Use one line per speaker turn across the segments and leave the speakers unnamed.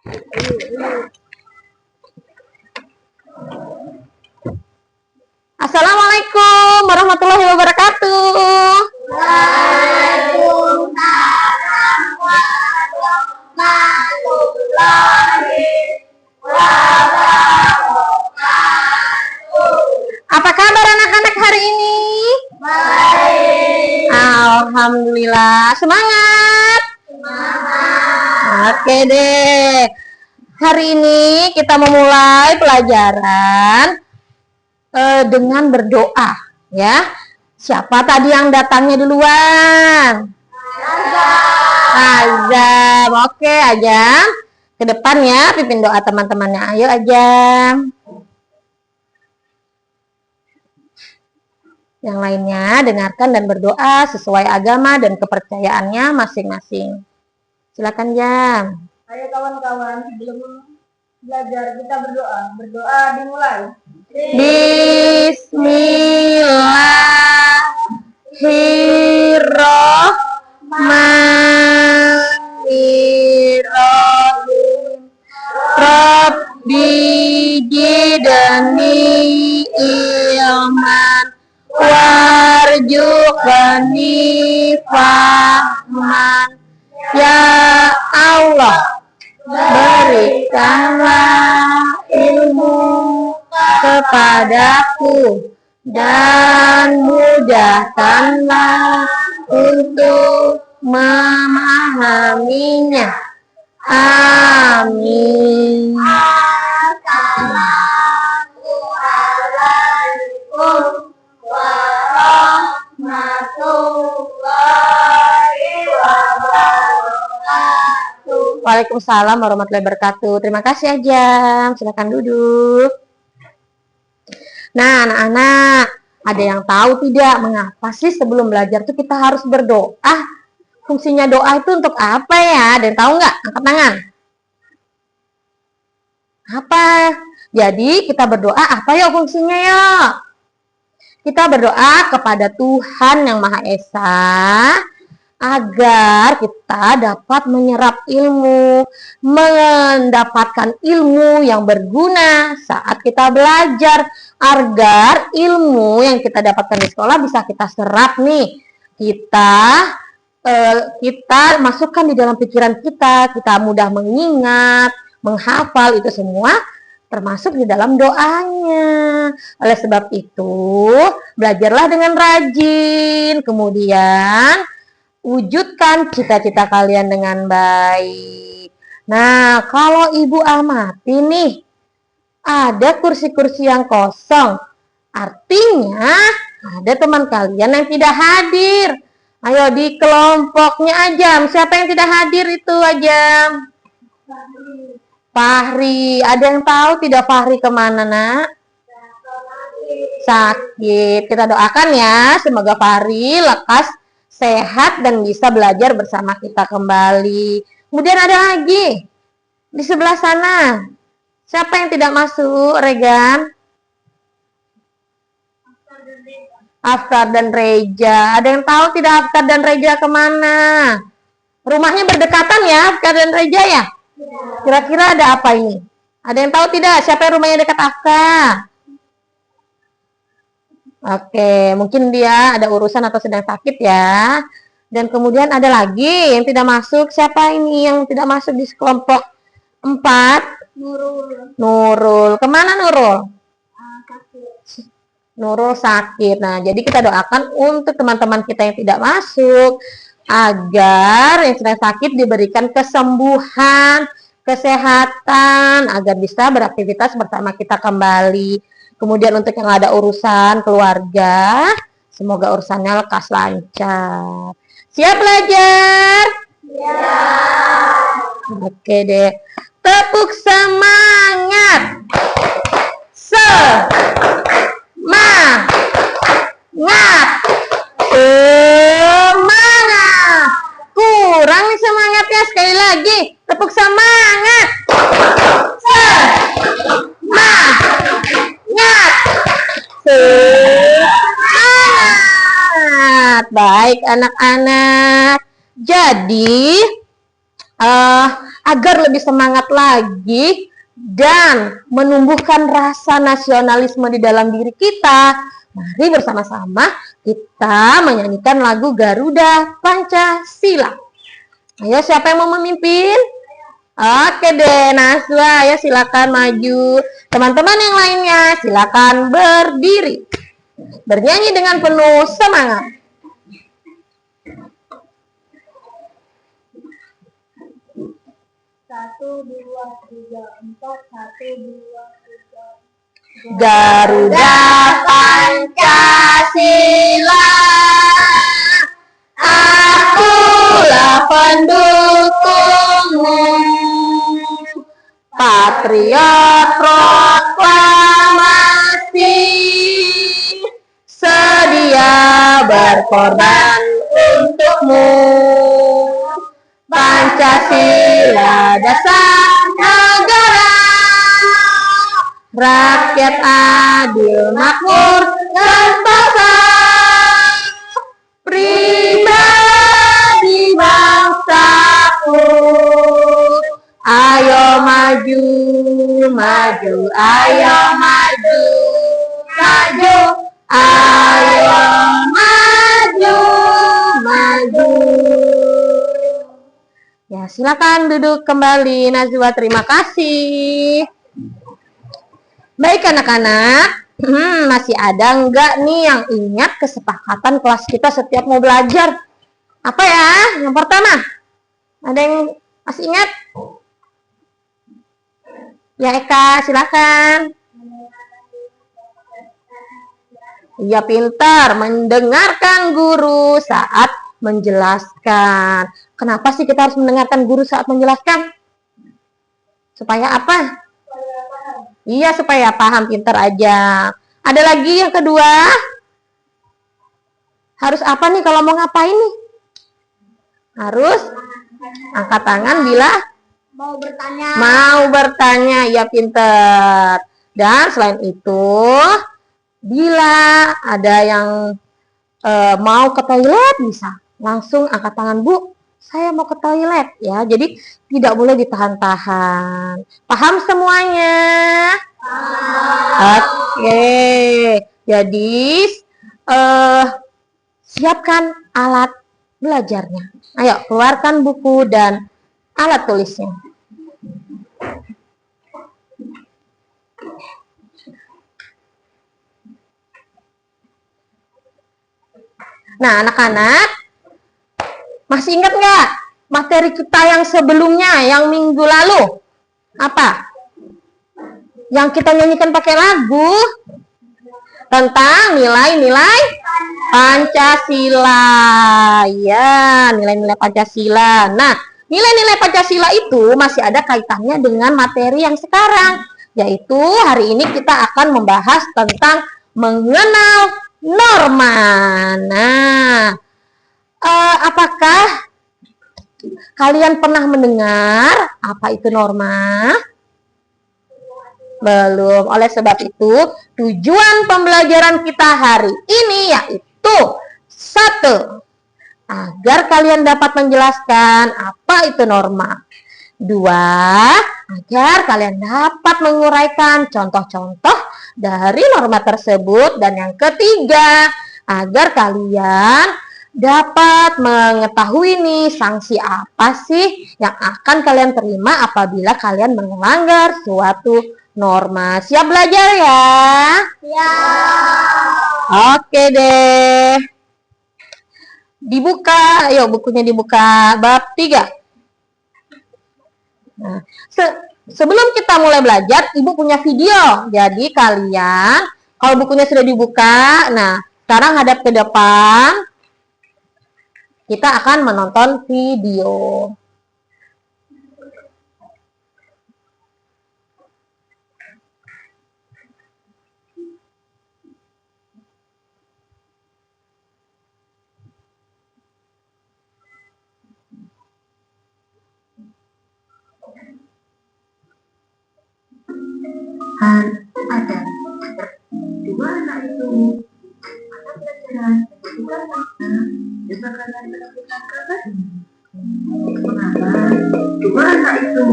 Assalamualaikum warahmatullahi wabarakatuh.
Waalaikumsalam warahmatullahi wabarakatuh.
Apa kabar anak-anak hari ini?
Baik.
Alhamdulillah. Semangat. Oke deh. Hari ini kita memulai pelajaran dengan berdoa, ya. Siapa tadi yang datangnya duluan? Azam. Oke, Azam. Ke depan ya, pimpin doa teman-temannya. Ayo, Azam. Yang lainnya dengarkan dan berdoa sesuai agama dan kepercayaannya masing-masing. Silakan, Jam.
Ayo kawan-kawan, sebelum belajar kita berdoa. Berdoa dimulai.
Bismillahirrahmanirrahim. Rabbi jidani ilman warzuqni fahman. Ya Allah, berikanlah ilmu kepadaku dan mudahkanlah untuk memahaminya. Amin.
Assalamualaikum warahmatullahi wabarakatuh.
Waalaikumsalam warahmatullahi wabarakatuh. Terima kasih Ajam. Silakan duduk. Nah, anak-anak, ada yang tahu tidak mengapa sih sebelum belajar tuh kita harus berdoa? Fungsinya doa itu untuk apa ya? Ada yang tahu nggak? Angkat tangan. Apa? Jadi kita berdoa apa ya fungsinya ya? Kita berdoa kepada Tuhan yang Maha Esa agar kita dapat menyerap ilmu, mendapatkan ilmu yang berguna saat kita belajar, agar ilmu yang kita dapatkan di sekolah bisa kita serap nih. Kita masukkan di dalam pikiran kita mudah mengingat, menghafal, itu semua termasuk di dalam doanya. Oleh sebab itu, belajarlah dengan rajin, kemudian wujudkan cita-cita kalian dengan baik. Nah, kalau Ibu amati nih, ada kursi-kursi yang kosong. Artinya, ada teman kalian yang tidak hadir. Ayo di kelompoknya Ajam. Siapa yang tidak hadir itu Ajam? Fahri. Ada yang tahu tidak Fahri kemana, nak? Sakit. Kita doakan ya, semoga Fahri lekas sehat dan bisa belajar bersama kita kembali. Kemudian ada lagi di sebelah sana. Siapa yang tidak masuk, Regan? Aftar dan Reja. Ada yang tahu tidak Aftar dan Reja kemana? Rumahnya berdekatan ya, Aftar dan Reja ya? Kira-kira ada apa ini? Ada yang tahu tidak siapa yang rumahnya dekat Aftar? Oke, mungkin dia ada urusan atau sedang sakit ya. Dan kemudian ada lagi yang tidak masuk. Siapa ini yang tidak masuk di kelompok 4? Nurul. Kemana Nurul? Nurul sakit. Nah, jadi kita doakan untuk teman-teman kita yang tidak masuk, agar yang sedang sakit diberikan kesembuhan, kesehatan, agar bisa beraktivitas bersama kita kembali. Kemudian untuk yang ada urusan keluarga, semoga urusannya lekas lancar. Siap belajar?
Ya.
Oke deh. Tepuk semangat. Semangat. Semangat. Kurang nih semangatnya, sekali lagi. Tepuk semangat. Semangat. Baik anak-anak. Jadi agar lebih semangat lagi dan menumbuhkan rasa nasionalisme di dalam diri kita. Mari bersama-sama kita menyanyikan lagu Garuda Pancasila. Ayo, siapa yang mau memimpin? Oke deh, Naswa, ya silakan maju. Teman-teman yang lainnya silakan berdiri. Bernyanyi dengan penuh semangat.
Satu, dua, tiga, empat. Satu, dua, tiga.
Garuda Pancasila, akulah pendukungmu, patriot proklamasi, sedia berkorban untukmu. Pancasila dasar negara, rakyat adil makmur sentosa, pribadi bangsaku. Ayo maju, maju, ayo maju, maju, ayo maju, maju. Ya, silakan duduk kembali, Najwa. Terima kasih. Baik anak-anak, masih ada enggak nih yang ingat kesepakatan kelas kita setiap mau belajar? Apa ya? Yang pertama, ada yang masih ingat? Ya Eka, silakan. Ya pintar, mendengarkan guru saat menjelaskan. Kenapa sih kita harus mendengarkan guru saat menjelaskan? Supaya apa? Iya, supaya paham, pintar aja. Ada lagi yang kedua? Harus apa nih kalau mau ngapain nih? Harus angkat tangan bila
Mau bertanya.
mau bertanya. Ya pintar. Dan selain itu, bila ada yang mau ke toilet, bisa langsung angkat tangan, Bu, saya mau ke toilet, ya. Jadi tidak boleh ditahan-tahan. Paham semuanya? Oke. Jadi siapkan alat belajarnya. Ayo, keluarkan buku dan alat tulisnya. Nah, anak-anak, masih ingat nggak materi kita yang sebelumnya, yang minggu lalu? Apa? Yang kita nyanyikan pakai lagu tentang nilai-nilai Pancasila. Ya, nilai-nilai Pancasila. Nah, nilai-nilai Pancasila itu masih ada kaitannya dengan materi yang sekarang, yaitu hari ini kita akan membahas tentang mengenal norma. Nah, apakah kalian pernah mendengar apa itu norma? Belum. Oleh sebab itu, tujuan pembelajaran kita hari ini yaitu 1. Agar kalian dapat menjelaskan apa itu norma. 2. Agar kalian dapat menguraikan contoh-contoh dari norma tersebut. Dan yang ketiga, agar kalian dapat mengetahui nih sanksi apa sih yang akan kalian terima apabila kalian melanggar suatu norma. Siap belajar ya?
Ya.
Oke deh. Dibuka, ayo bukunya dibuka bab 3. Nah, sebelum kita mulai belajar, Ibu punya video. Jadi kalian, kalau bukunya sudah dibuka, nah sekarang hadap ke depan. Kita akan menonton video.
Ada di mana itu mata pelajaran bukan makna juga karena melakukan kabar mengapa di mana itu itu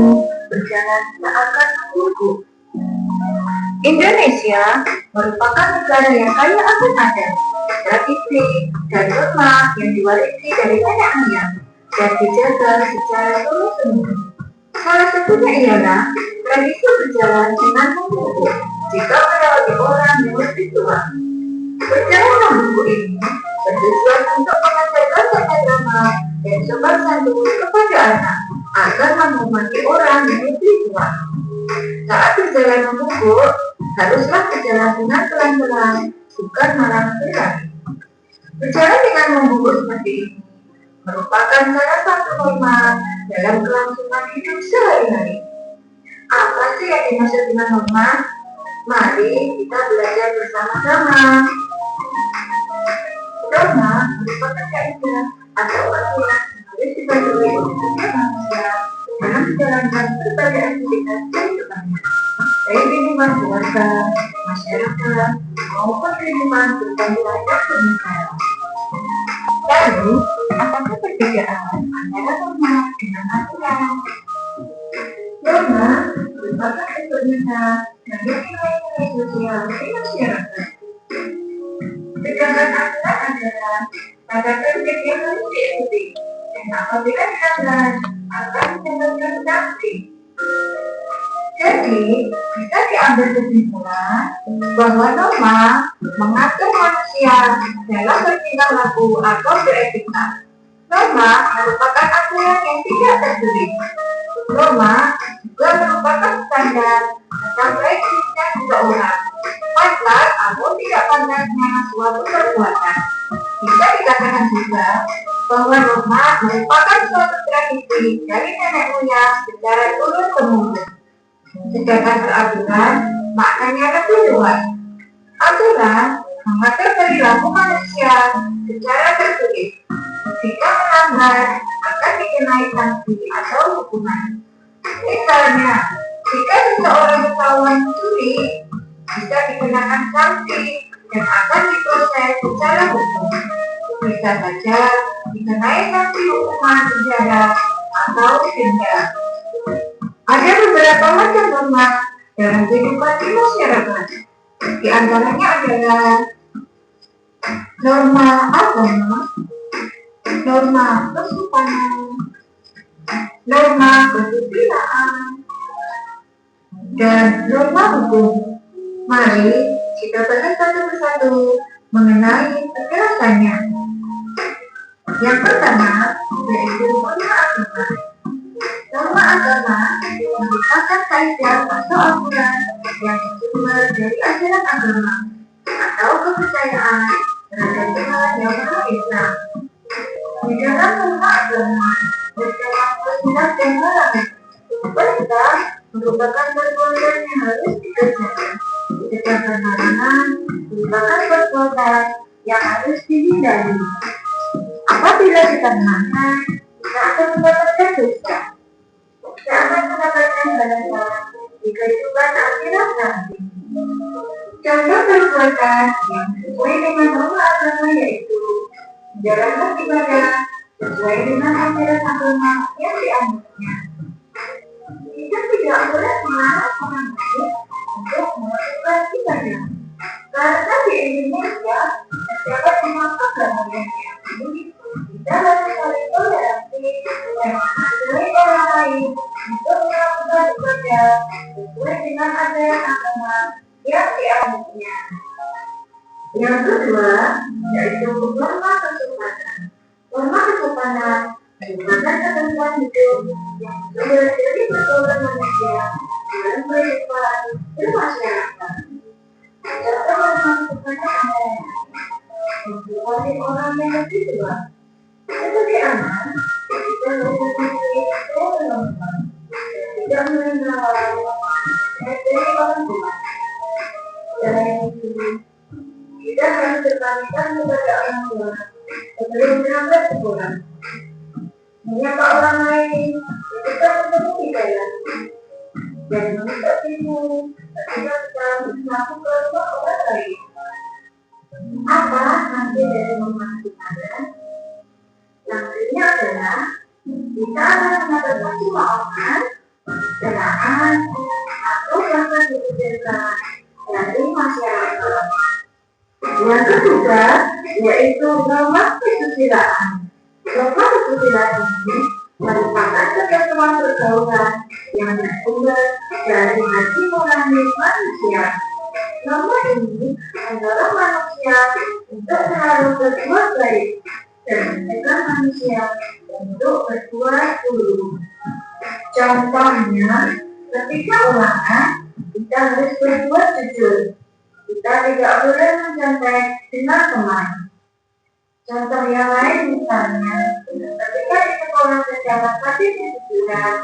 berjalan seakan menunggu. Indonesia merupakan negara yang kaya akan adat, tradisi, dan norma yang diwarisi dari nenek moyang dan dijaga secara terus-menerus. Salah satunya ialah tradisi berjalan dengan membungkuk jika melewati orang yang lebih tua. Berjalan membungkuk ini bertujuan untuk mengajarkan tata krama dan sopan santun kepada anak agar menghormati orang yang lebih tua. Saat berjalan membungkuk, haruslah berjalan dengan pelan-pelan, bukan malah berlari. Berjalan dengan membungkuk seperti ini merupakan salah satu norma dalam kelangsungan hidup sehari-hari. Apa sih yang dimaksud dengan norma? Mari kita belajar bersama-sama. Norma merupakan kaidah atau aturan yang harus dipatuhi oleh setiap manusia dalam menjalankan berbagai aktivitas kehidupannya, baik kehidupan keluarga, masyarakat, maupun kehidupan berbangsa dan bernegara. Lalu, apakah perbedaan antara norma dengan aturan? Norma merupakan bentuk nyata dari nilai-nilai sosial di masyarakat. Sedangkan aturan adalah tata tertib yang harus diikuti, dan apabila dilanggar akan mendapatkan sanksi. Jadi, bisa diambil kesimpulan bahwa norma mengatur manusia dalam bertingkah laku atau beretika. Norma merupakan aturan yang tidak tertulis. Norma juga merupakan standar tentang baik dan seseorang. Pantas atau tidak pantasnya suatu perbuatan. Bisa dikatakan juga bahwa norma merupakan suatu tradisi dari nenek moyang secara turun-temurun. Sedangkan peraturan maknanya lebih luas. Aturan mengatur perilaku manusia secara tertulis. Jika melanggar akan dikenai sanksi atau hukuman. Misalnya, jika seseorang ketahuan mencuri, bisa dikenakan sanksi dan akan diproses secara hukum. Bisa saja dikenai sanksi hukuman penjara atau denda. Ada beberapa macam norma dalam kehidupan di masyarakat. Di antaranya adalah norma agama, norma kesopanan, norma kesusilaan, dan norma hukum. Mari kita bahas satu persatu mengenai penjelasannya. Yang pertama yaitu norma agama. Norma agama merupakan kaidah atau aturan yang bersumber dari ajaran agama atau kepercayaan terhadap Tuhan yang Maha Esa. Di dalam norma agama terdapat perintah dan larangan. Perintah merupakan perbuatan yang harus dikerjakan, sedangkan larangan merupakan perbuatan yang harus dihindari. Apabila kita melanggar, kita akan mendapatkan dosa. Kita akan mendapatkan balasan di kehidupan akhirat nanti. Contoh perbuatan yang sesuai dengan norma agama yaitu menjalankan ibadah sesuai dengan ajaran agama yang dianutnya. Kita tidak boleh melarang orang lain untuk melakukan ibadah. Karena di Indonesia terdapat 5 agama yang diakui, kita harus saling toleransi dan menghargai orang lain untuk melakukan ibadah sesuai dengan ajaran agama yang dianutnya. Yang kedua yaitu norma kesopanan. Norma kesopanan merupakan ketentuan hidup yang bersumber dari pergaulan manusia dalam kehidupan bermasyarakat. Contoh norma kesopanan adalah menghormati orang yang lebih tua. Sebagai anak, kita harus memiliki kehormatan dan tidak menerima orang dari orang tua. Selain itu, kita harus berpamitan kepada orang tua sebelum berangkat sekolah. Menyapa orang lain ketika bertemu di jalan dan meminta timu ketika kita melakukan rumah orang lain. Apa nanti dari memasuki ada? Nantinya adalah kita akan mendapatkan kemaafan kendaraan atau bahkan diucapkan dari masyarakat. Yang ketiga yaitu norma kesusilaan. Norma kesusilaan ini merupakan ketentuan pergaulan yang bersumber dari hati nurani manusia. Norma ini mendorong manusia untuk selalu berbuat baik dan mencegah manusia untuk berbuat buruk. Contohnya, ketika ulangan, kita harus berbuat jujur. Kita tidak boleh mencontek dengan teman. Contoh yang lain misalnya, ketika di sekolah secara tadi disebutkan,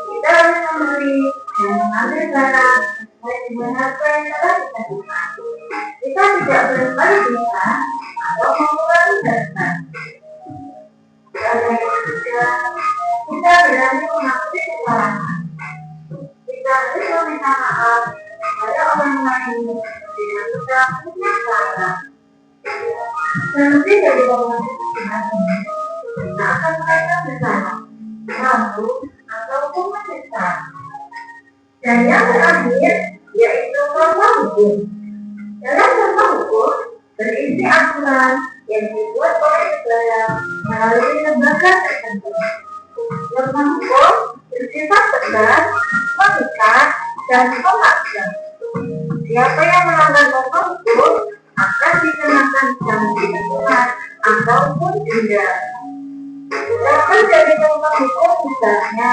kita harus membeli dan mengambil barang sesuai dengan apa yang telah ditentukan. Kita tidak boleh berlebihan atau mengurangi data. Dan yang ketiga, kita berani mengakui kesalahan. Kita harus meminta maaf pada orang lain dengan kita punya salah. Nanti dari orang masing-masing, kita akan mereka bersalah, mampu ataupun menyesal. Dan yang terakhir yaitu norma hukum. Dalam norma hukum berisi aturan yang dibuat oleh negara melalui lembaga tertentu. Norma hukum bersifat tegas, mengikat, dan memaksa. Siapa yang melanggar norma hukum akan dikenakan sanksi hukuman ataupun denda. Contoh dari norma hukum misalnya,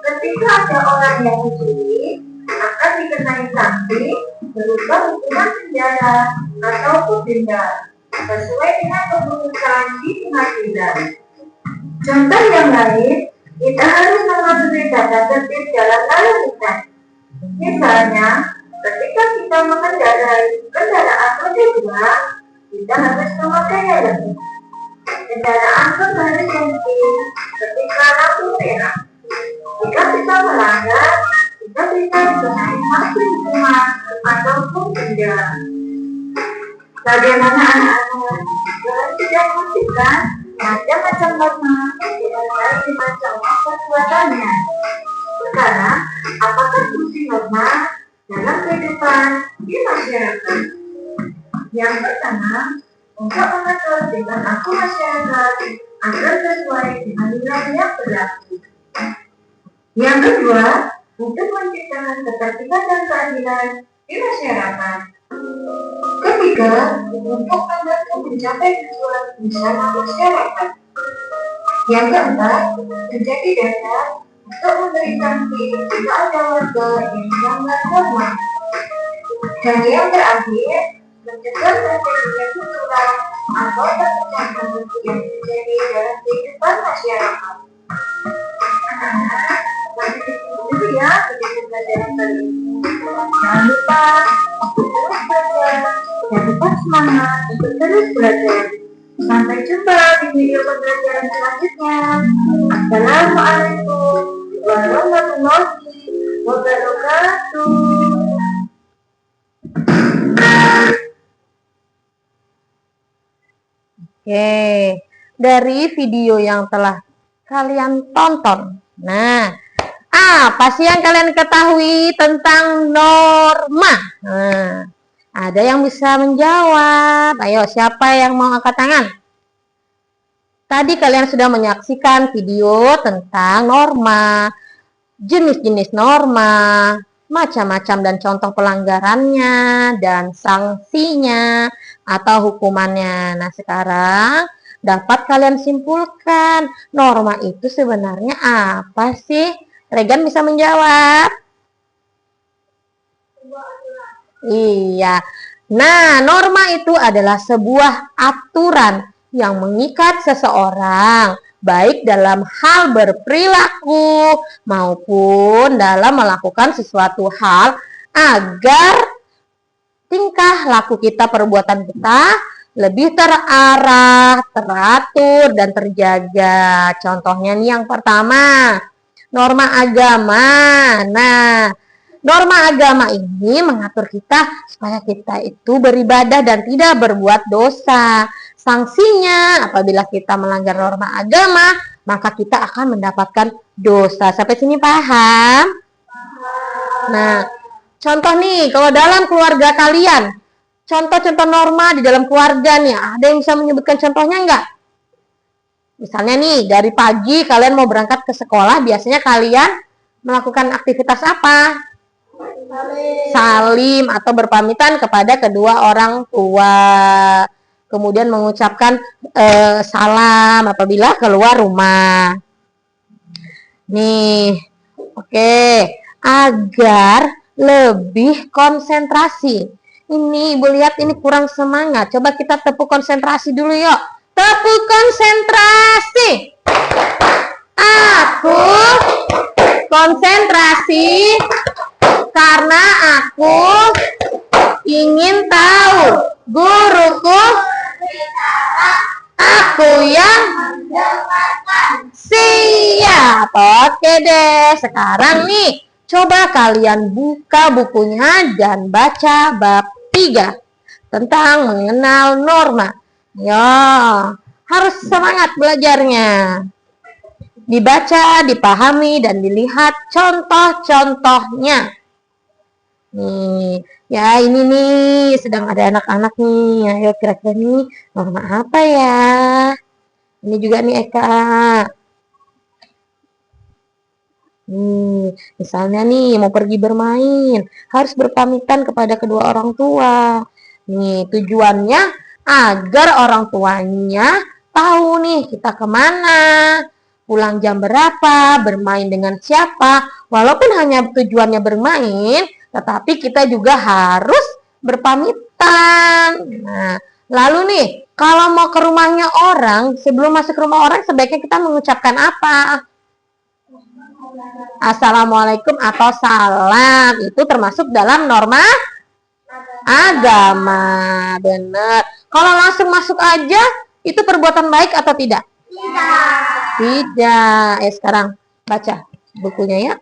ketika ada orang yang mencuri, akan dikenai sanksi berupa hukuman penjara ataupun denda sesuai dengan keputusan di pengadilan. Contoh yang lain, kita harus mematuhi tata tertib jalan lalu lintas. Misalnya, ketika kita mengendarai kendaraan roda dua, kita harus memakai helm. Kendaraan pun harus berhenti ketika lampu merah. Jika kita melanggar, kita bisa dikenai sanksi hukuman ataupun denda. Bagaimana anak-anak? Kalian sudah mengertikan macam-macam norma dengan baik macam perbuatannya. Sekarang, apakah fungsi norma dalam kehidupan di masyarakat? Yang pertama, untuk mengatur perilaku masyarakat agar sesuai dengan nilai yang berlaku. Yang kedua, untuk menciptakan ketertiban dan keadilan di masyarakat. Ketiga, untuk membantu mencapai tujuan bersama masyarakat. Yang keempat, menjadi dasar untuk memberi sanksi jika ada warga yang melanggar norma. Dan yang terakhir, mencegah terjadinya kecurangan atau perpecahan yang terjadi dalam kehidupan masyarakat. Anak-anak, lanjut dulu ya video pelajaran kali ini. Jangan lupa untuk terus belajar dan tetap semangat untuk terus belajar. Sampai jumpa di video pembelajaran selanjutnya. Assalamualaikum warahmatullahi wabarakatuh.
Oke, dari video yang telah kalian tonton. Nah, apa sih yang kalian ketahui tentang norma? Nah, ada yang bisa menjawab. Ayo, siapa yang mau angkat tangan? Tadi kalian sudah menyaksikan video tentang norma, jenis-jenis norma, macam-macam dan contoh pelanggarannya, dan sanksinya atau hukumannya. Nah, sekarang dapat kalian simpulkan norma itu sebenarnya apa sih? Regan bisa menjawab. Iya. Nah, norma itu adalah sebuah aturan yang mengikat seseorang, baik dalam hal berperilaku maupun dalam melakukan sesuatu hal agar tingkah laku kita, perbuatan kita lebih terarah, teratur, dan terjaga. Contohnya nih yang pertama, norma agama. Nah, norma agama ini mengatur kita supaya kita itu beribadah dan tidak berbuat dosa. Sanksinya, apabila kita melanggar norma agama, maka kita akan mendapatkan dosa. Sampai sini paham? Nah, contoh nih, kalau dalam keluarga kalian, contoh-contoh norma di dalam keluarga nih, ada yang bisa menyebutkan contohnya enggak? Misalnya nih, dari pagi kalian mau berangkat ke sekolah, biasanya kalian melakukan aktivitas apa? Salim atau berpamitan kepada kedua orang tua. Kemudian mengucapkan salam apabila keluar rumah. Nih, oke. Agar lebih konsentrasi. Ini Ibu lihat ini kurang semangat. Coba kita tepuk konsentrasi dulu yuk. Tepuk konsentrasi. Aku konsentrasi karena aku ingin tahu guruku. Aku yang siap. Oke deh. Sekarang nih, coba kalian buka bukunya dan baca bab 3 tentang mengenal norma. Ya, harus semangat belajarnya. Dibaca, dipahami, dan dilihat contoh-contohnya. Nih, ya ini nih, sedang ada anak-anak nih. Ayo kira-kira nih, norma apa ya? Ini juga nih Eka. Nih, misalnya nih, mau pergi bermain, harus berpamitan kepada kedua orang tua. Nih, tujuannya agar orang tuanya tahu nih kita kemana, pulang jam berapa, bermain dengan siapa. Walaupun hanya tujuannya bermain, tetapi kita juga harus berpamitan. Nah, lalu nih, kalau mau ke rumahnya orang, sebelum masuk ke rumah orang, sebaiknya kita mengucapkan apa? Assalamualaikum atau salam. Itu termasuk dalam norma agama. Benar. Kalau langsung masuk aja, itu perbuatan baik atau tidak? Tidak. Sekarang baca bukunya ya.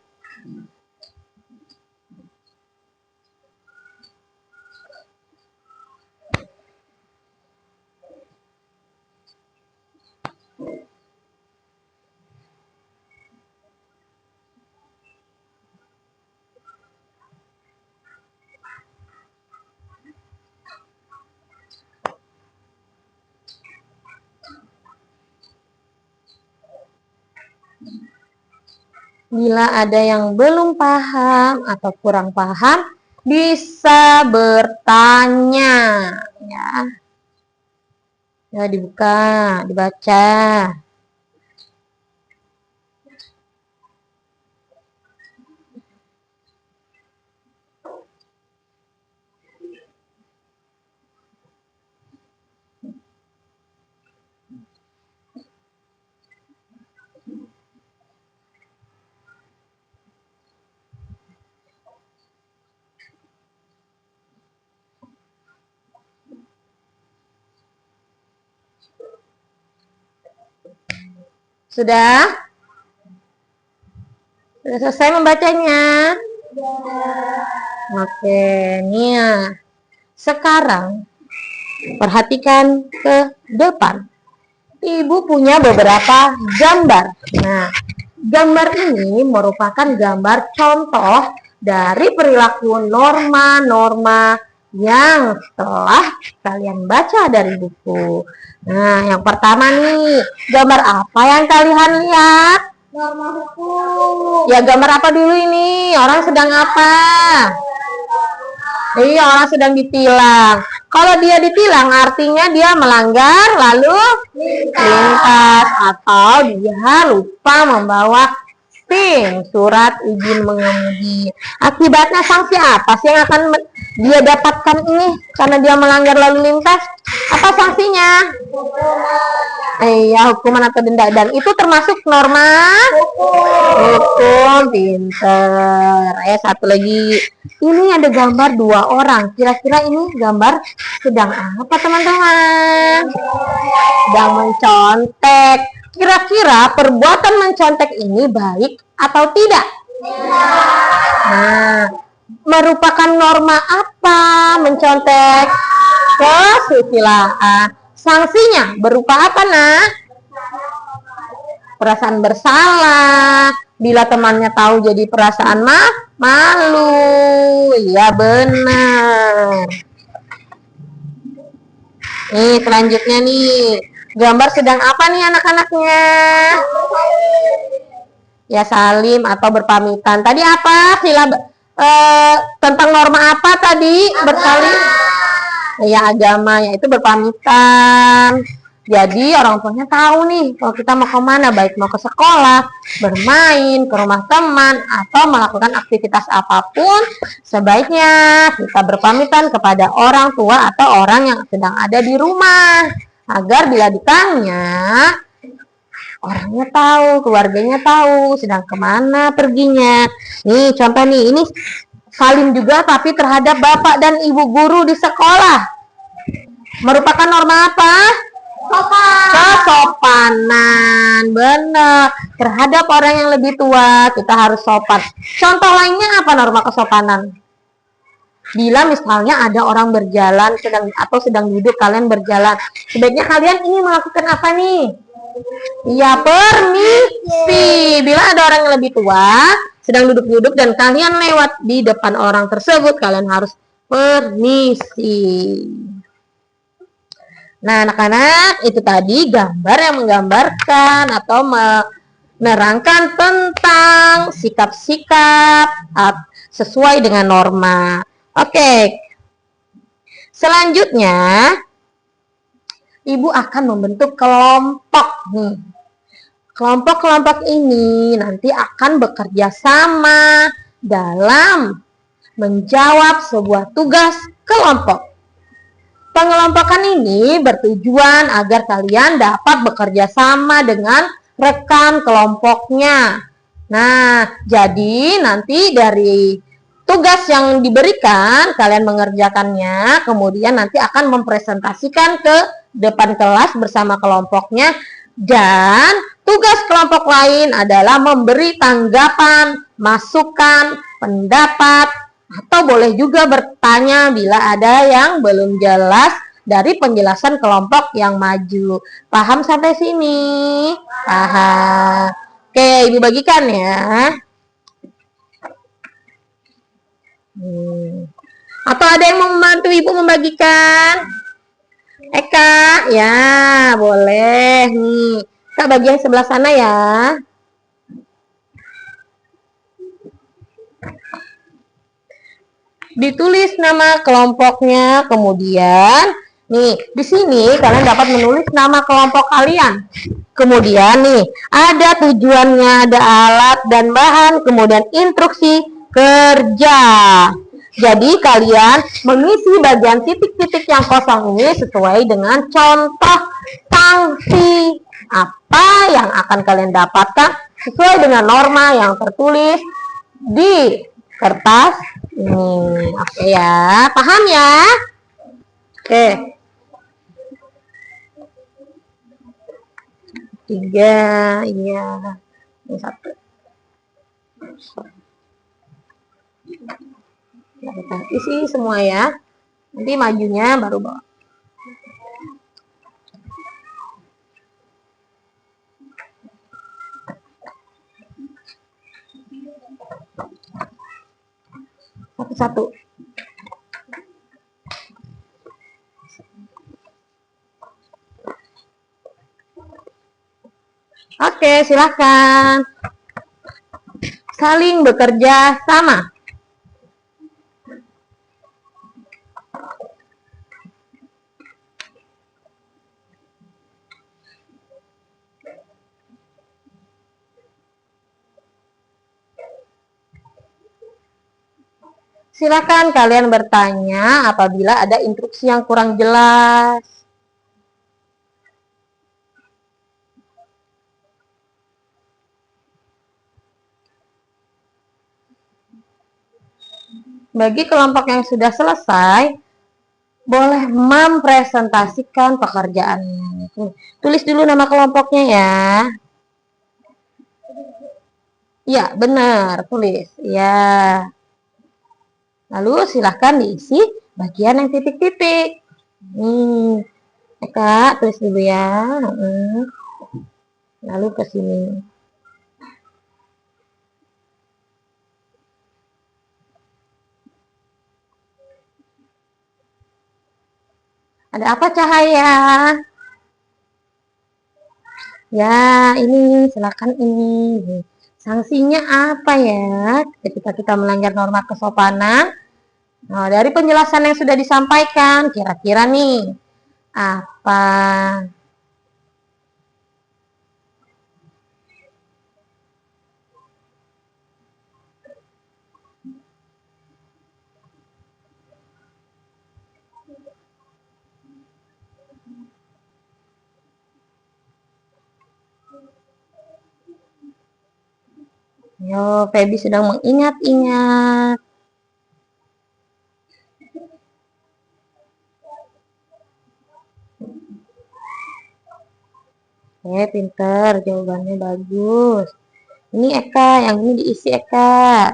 Bila ada yang belum paham atau kurang paham, bisa bertanya. Ya, ya dibuka, dibaca. Sudah? Sudah selesai membacanya? Oke, nih ya. Sekarang perhatikan ke depan. Ibu punya beberapa gambar. Nah, gambar ini merupakan gambar contoh dari perilaku norma-norma yang telah kalian baca dari buku. Nah, yang pertama nih, gambar apa yang kalian lihat?
Norma hukum.
Ya, gambar apa dulu ini? Orang sedang apa? Iya, orang sedang ditilang. Kalau dia ditilang, artinya dia melanggar lalu lintas atau dia lupa membawa SIM, surat izin mengemudi. Akibatnya sanksi apa sih yang akan dia dapatkan ini karena dia melanggar lalu lintas? Apa sanksinya? Iya, hukuman atau denda, dan itu termasuk norma hukum. Pinter. Satu lagi. Ini ada gambar dua orang. Kira-kira ini gambar sedang apa, teman-teman? Sedang mencontek. Kira-kira perbuatan mencontek ini baik atau tidak? Nah, merupakan norma apa mencontek? Kesusilaan. Sanksinya berupa apa, nak? Perasaan bersalah. Bila temannya tahu jadi perasaan malu. Iya, benar. Nih, selanjutnya nih. Gambar sedang apa nih anak-anaknya? Ya, salim atau berpamitan. Tadi apa? Tentang norma apa tadi? Bersalim? Ya, agama, yaitu berpamitan. Jadi orang tuanya tahu nih kalau kita mau kemana, baik mau ke sekolah, bermain, ke rumah teman, atau melakukan aktivitas apapun, sebaiknya kita berpamitan kepada orang tua atau orang yang sedang ada di rumah, agar bila ditanya, orangnya tahu, keluarganya tahu, sedang kemana perginya. Nih contoh nih, ini salim juga tapi terhadap bapak dan ibu guru di sekolah. Merupakan norma apa? Kesopanan, benar. Terhadap orang yang lebih tua, kita harus sopan. Contoh lainnya apa norma kesopanan? Bila misalnya ada orang berjalan sedang duduk, kalian berjalan, sebaiknya kalian ingin melakukan apa nih? Ya, permisi. Bila ada orang yang lebih tua, sedang duduk-duduk dan kalian lewat di depan orang tersebut, kalian harus permisi. Nah, anak-anak, itu tadi gambar yang menggambarkan atau menerangkan tentang sikap-sikap sesuai dengan norma. Oke. Selanjutnya, Ibu akan membentuk kelompok nih. Kelompok-kelompok ini nanti akan bekerja sama dalam menjawab sebuah tugas kelompok. Pengelompokan ini bertujuan agar kalian dapat bekerja sama dengan rekan kelompoknya. Nah, jadi nanti dari tugas yang diberikan, kalian mengerjakannya, kemudian nanti akan mempresentasikan ke depan kelas bersama kelompoknya, dan tugas kelompok lain adalah memberi tanggapan, masukan, pendapat, atau boleh juga bertanya bila ada yang belum jelas dari penjelasan kelompok yang maju. Paham sampai sini? Paham. Oke, Ibu bagikan ya. Atau ada yang mau membantu Ibu membagikan? Eka, ya boleh nih. Kak, bagian sebelah sana ya. Ditulis nama kelompoknya, kemudian nih di sini kalian dapat menulis nama kelompok kalian. Kemudian nih ada tujuannya, ada alat dan bahan, kemudian instruksi kerja. Jadi kalian mengisi bagian titik-titik yang kosong ini sesuai dengan contoh sanksi apa yang akan kalian dapatkan sesuai dengan norma yang tertulis di kertas ini. Oke ya, paham ya? Oke. 3, iya. Ini 1. Kita isi semua ya. Nanti majunya baru bawa. Satu-satu. Oke, silakan. Saling bekerja sama. Silakan kalian bertanya apabila ada instruksi yang kurang jelas. Bagi kelompok yang sudah selesai, boleh mempresentasikan pekerjaannya. Tulis dulu nama kelompoknya ya. Iya, benar, tulis. Ya. Lalu silahkan diisi bagian yang titik-titik. Kak, tulis dulu ya. Lalu ke sini. Ada apa Cahaya? Ya, ini silakan ini. Sanksinya apa ya ketika kita melanggar norma kesopanan? Nah, dari penjelasan yang sudah disampaikan, kira-kira nih apa? Yo, Feby sedang mengingat-ingat. Pinter, jawabannya bagus. Ini Eka, yang ini diisi Eka.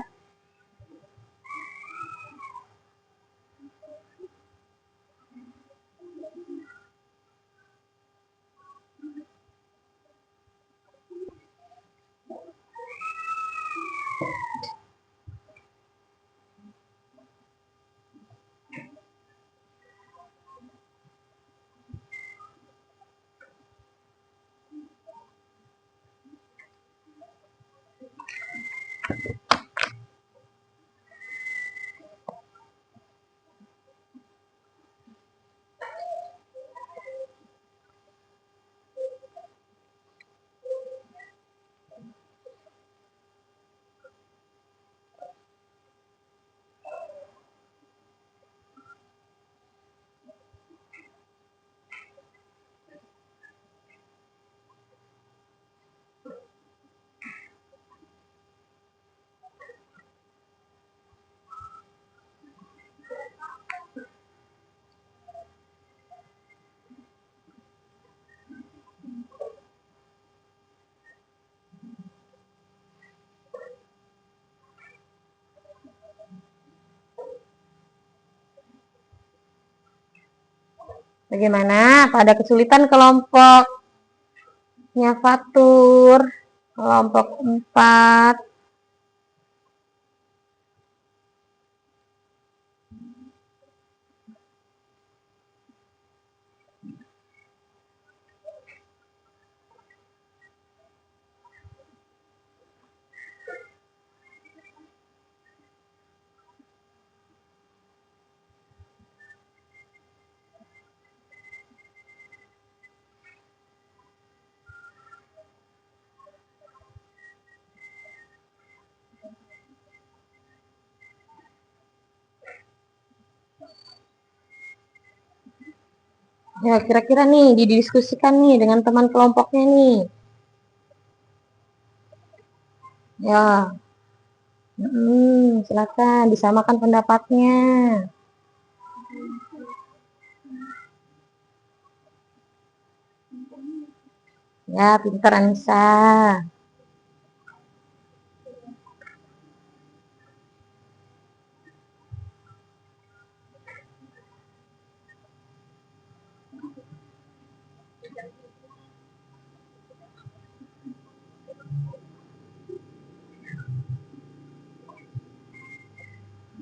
Bagaimana? Apa ada kesulitan kelompoknya Fatur? Kelompok 4. Ya, kira-kira nih didiskusikan nih dengan teman kelompoknya nih. Ya, silakan disamakan pendapatnya. Ya, pintar Anissa.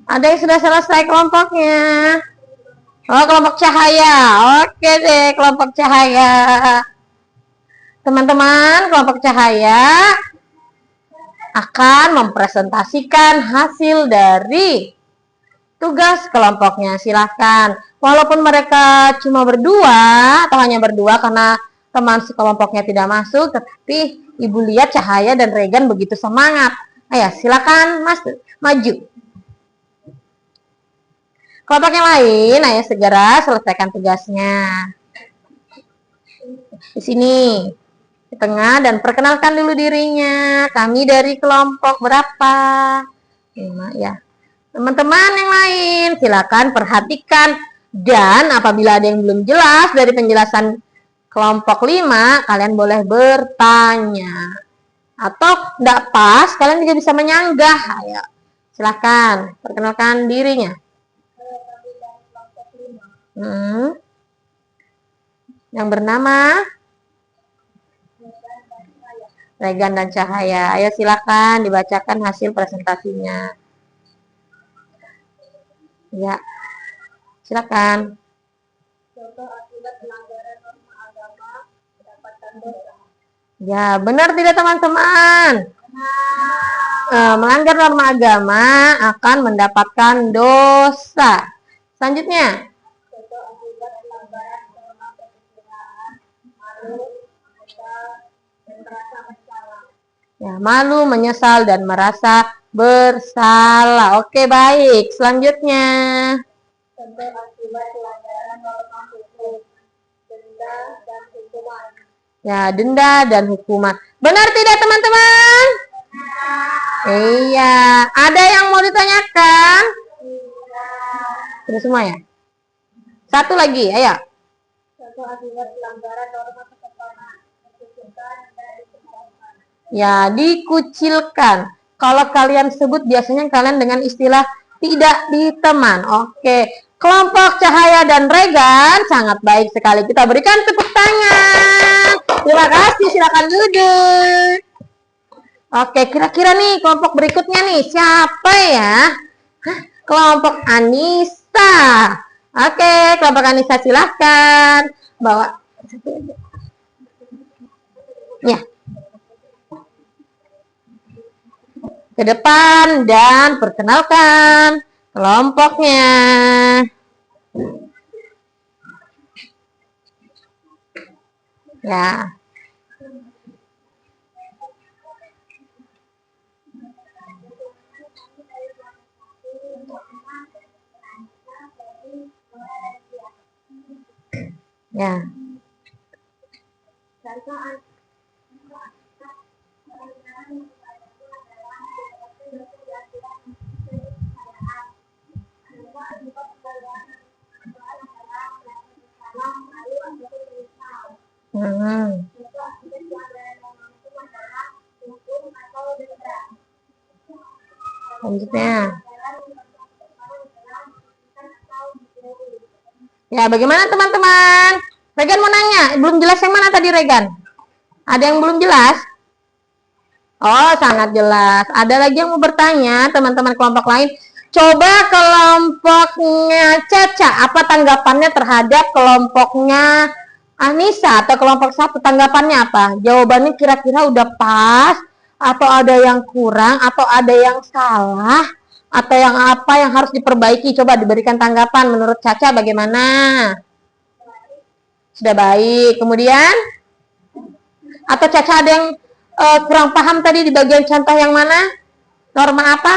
Ada yang sudah selesai kelompoknya? Oh, kelompok Cahaya. Oke deh, kelompok Cahaya. Teman-teman, kelompok Cahaya akan mempresentasikan hasil dari tugas kelompoknya. Silahkan. Walaupun mereka cuma berdua atau hanya berdua karena teman sekelompoknya tidak masuk, tetapi Ibu lihat Cahaya dan Regan begitu semangat. Ayo, silakan Mas maju. Kelompok yang lain, ayo segera selesaikan tugasnya. Di sini, di tengah, dan perkenalkan dulu dirinya. Kami dari kelompok berapa? 5 ya. Teman-teman yang lain, silakan perhatikan. Dan apabila ada yang belum jelas dari penjelasan kelompok 5, kalian boleh bertanya. Atau tidak pas, kalian juga bisa menyanggah. Ayo, silakan perkenalkan dirinya. Yang bernama Regan dan Cahaya. Ayo silakan dibacakan hasil presentasinya. Ya, silakan.
Contoh akibat pelanggaran norma agama mendapatkan dosa.
Ya, benar tidak teman-teman? Melanggar norma agama akan mendapatkan dosa. Selanjutnya,
Contoh akibat pelanggaran norma kesusilaan, malu, menyesal, dan merasa bersalah.
ya, malu, menyesal, dan merasa bersalah. Oke, baik. Selanjutnya,
Contoh akibat pelanggaran norma hukum, denda dan hukuman.
ya, denda dan hukuman. Benar tidak teman-teman? Iya. Ada yang mau ditanyakan? Sudah semua ya? Satu lagi, ayo.
Contoh akibat pelanggaran norma kesopanan, dikucilkan dan dikucilkan.
Ya, dikucilkan. Kalau kalian sebut biasanya kalian dengan istilah tidak diteman. Oke. Kelompok Cahaya dan Regan sangat baik sekali. Kita berikan tepuk tangan. Terima kasih, silakan duduk. Oke, kira-kira nih kelompok berikutnya nih siapa ya? Hah, kelompok Anissa. Oke, kelompok Anissa silahkan bawa. Ya. Ke depan dan perkenalkan kelompoknya. Ya. Ya. Selanjutnya. Ya, bagaimana teman-teman? Regan mau nanya, belum jelas yang mana tadi Regan? Ada yang belum jelas? Oh, sangat jelas. Ada lagi yang mau bertanya, teman-teman kelompok lain? Coba kelompoknya Caca, apa tanggapannya terhadap kelompoknya Anissa atau kelompok satu? Tanggapannya apa? Jawabannya kira-kira udah pas, atau ada yang kurang, atau ada yang salah, atau yang apa yang harus diperbaiki? Coba diberikan tanggapan menurut Caca bagaimana? Sudah baik. Kemudian? Atau Caca ada yang kurang paham tadi di bagian contoh yang mana? Norma apa?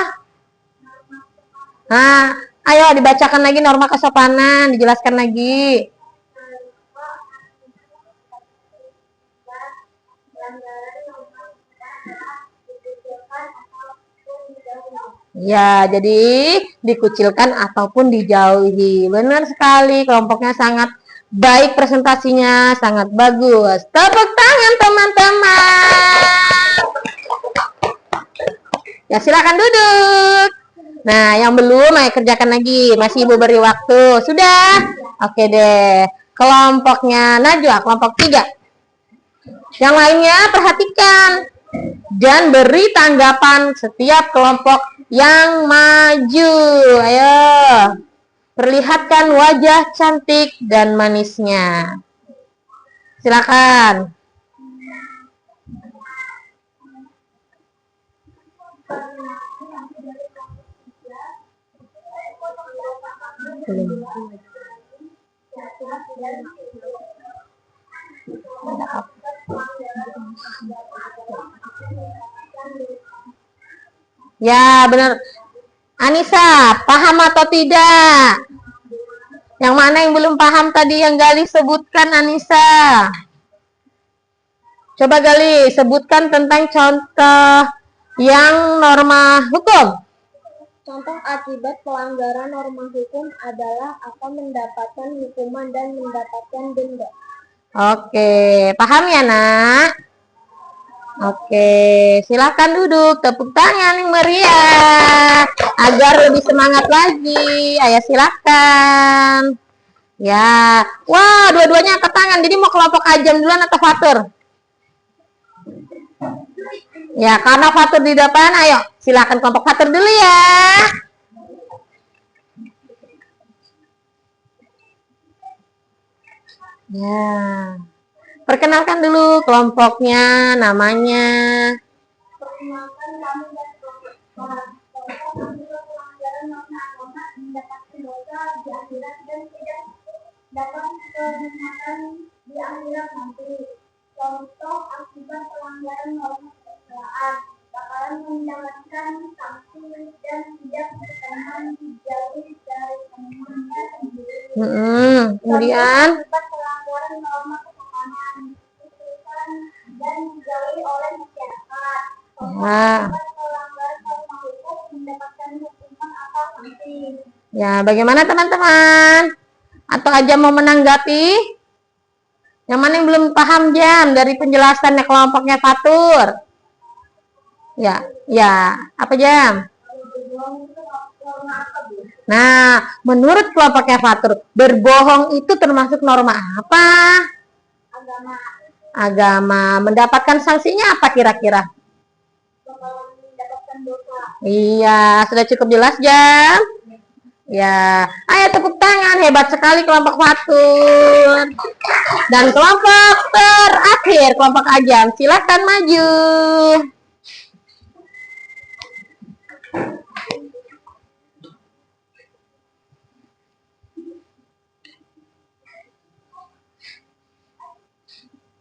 Nah, ayo dibacakan lagi norma kesopanan, dijelaskan lagi. Ya, jadi dikucilkan ataupun dijauhi. Benar sekali, kelompoknya sangat baik presentasinya, sangat bagus. Tepuk tangan teman-teman. Ya, silakan duduk. Nah, yang belum, ayo kerjakan lagi. Masih Ibu beri waktu. Sudah? Oke deh. Kelompoknya Najwa, kelompok 3. Yang lainnya perhatikan. Dan beri tanggapan setiap kelompok yang maju. Ayo. Perlihatkan wajah cantik dan manisnya. Silakan. Ya, benar. Anissa, paham atau tidak? Yang mana yang belum paham tadi yang Gali sebutkan, Anissa? Coba Gali, sebutkan tentang contoh yang norma hukum.
Contoh akibat pelanggaran norma hukum adalah akan mendapatkan hukuman dan mendapatkan denda.
Oke, paham ya nak? Oke, silakan duduk, tepuk tangan yang meriah agar lebih semangat lagi. Ayo silakan. Ya, wah dua-duanya angkat tangan. Jadi mau kelompok Ajam duluan atau Fatur? Ya, karena Fatur di depan, ayo silakan kelompok Fatur dulu ya. Ya. Perkenalkan dulu kelompoknya, namanya.
Perkenalkan kami dan kelompok apabila pelanggaran norma agama mendapatkan dosa di akhirat dan tidak dapat kenikmatan di akhirat nanti. Contoh akibat pelanggaran norma kesusilaan bakalan mendapatkan sanksi dan tidak berteman dijauhi dari temannya sendiri.
Kemudian,
Contoh akibat pelanggaran norma kesopanan dikucilkan dan dijauhi oleh masyarakat.
ya,
Pelanggaran norma hukum mendapatkan hukuman atau sanksi.
ya, bagaimana teman-teman? Atau aja mau menanggapi? Yang mana yang belum paham Jam dari penjelasannya kelompoknya Fatur? Ya, apa Jam? Nah, menurut kelompoknya Fatur, berbohong itu termasuk norma apa? Agama. Mendapatkan sanksinya apa kira-kira?
Mendapatkan dosa.
Iya, sudah cukup jelas Jam? Ya, ayo tepuk tangan, hebat sekali kelompok Fatur. Dan kelompok terakhir, kelompok Ajam, silakan maju.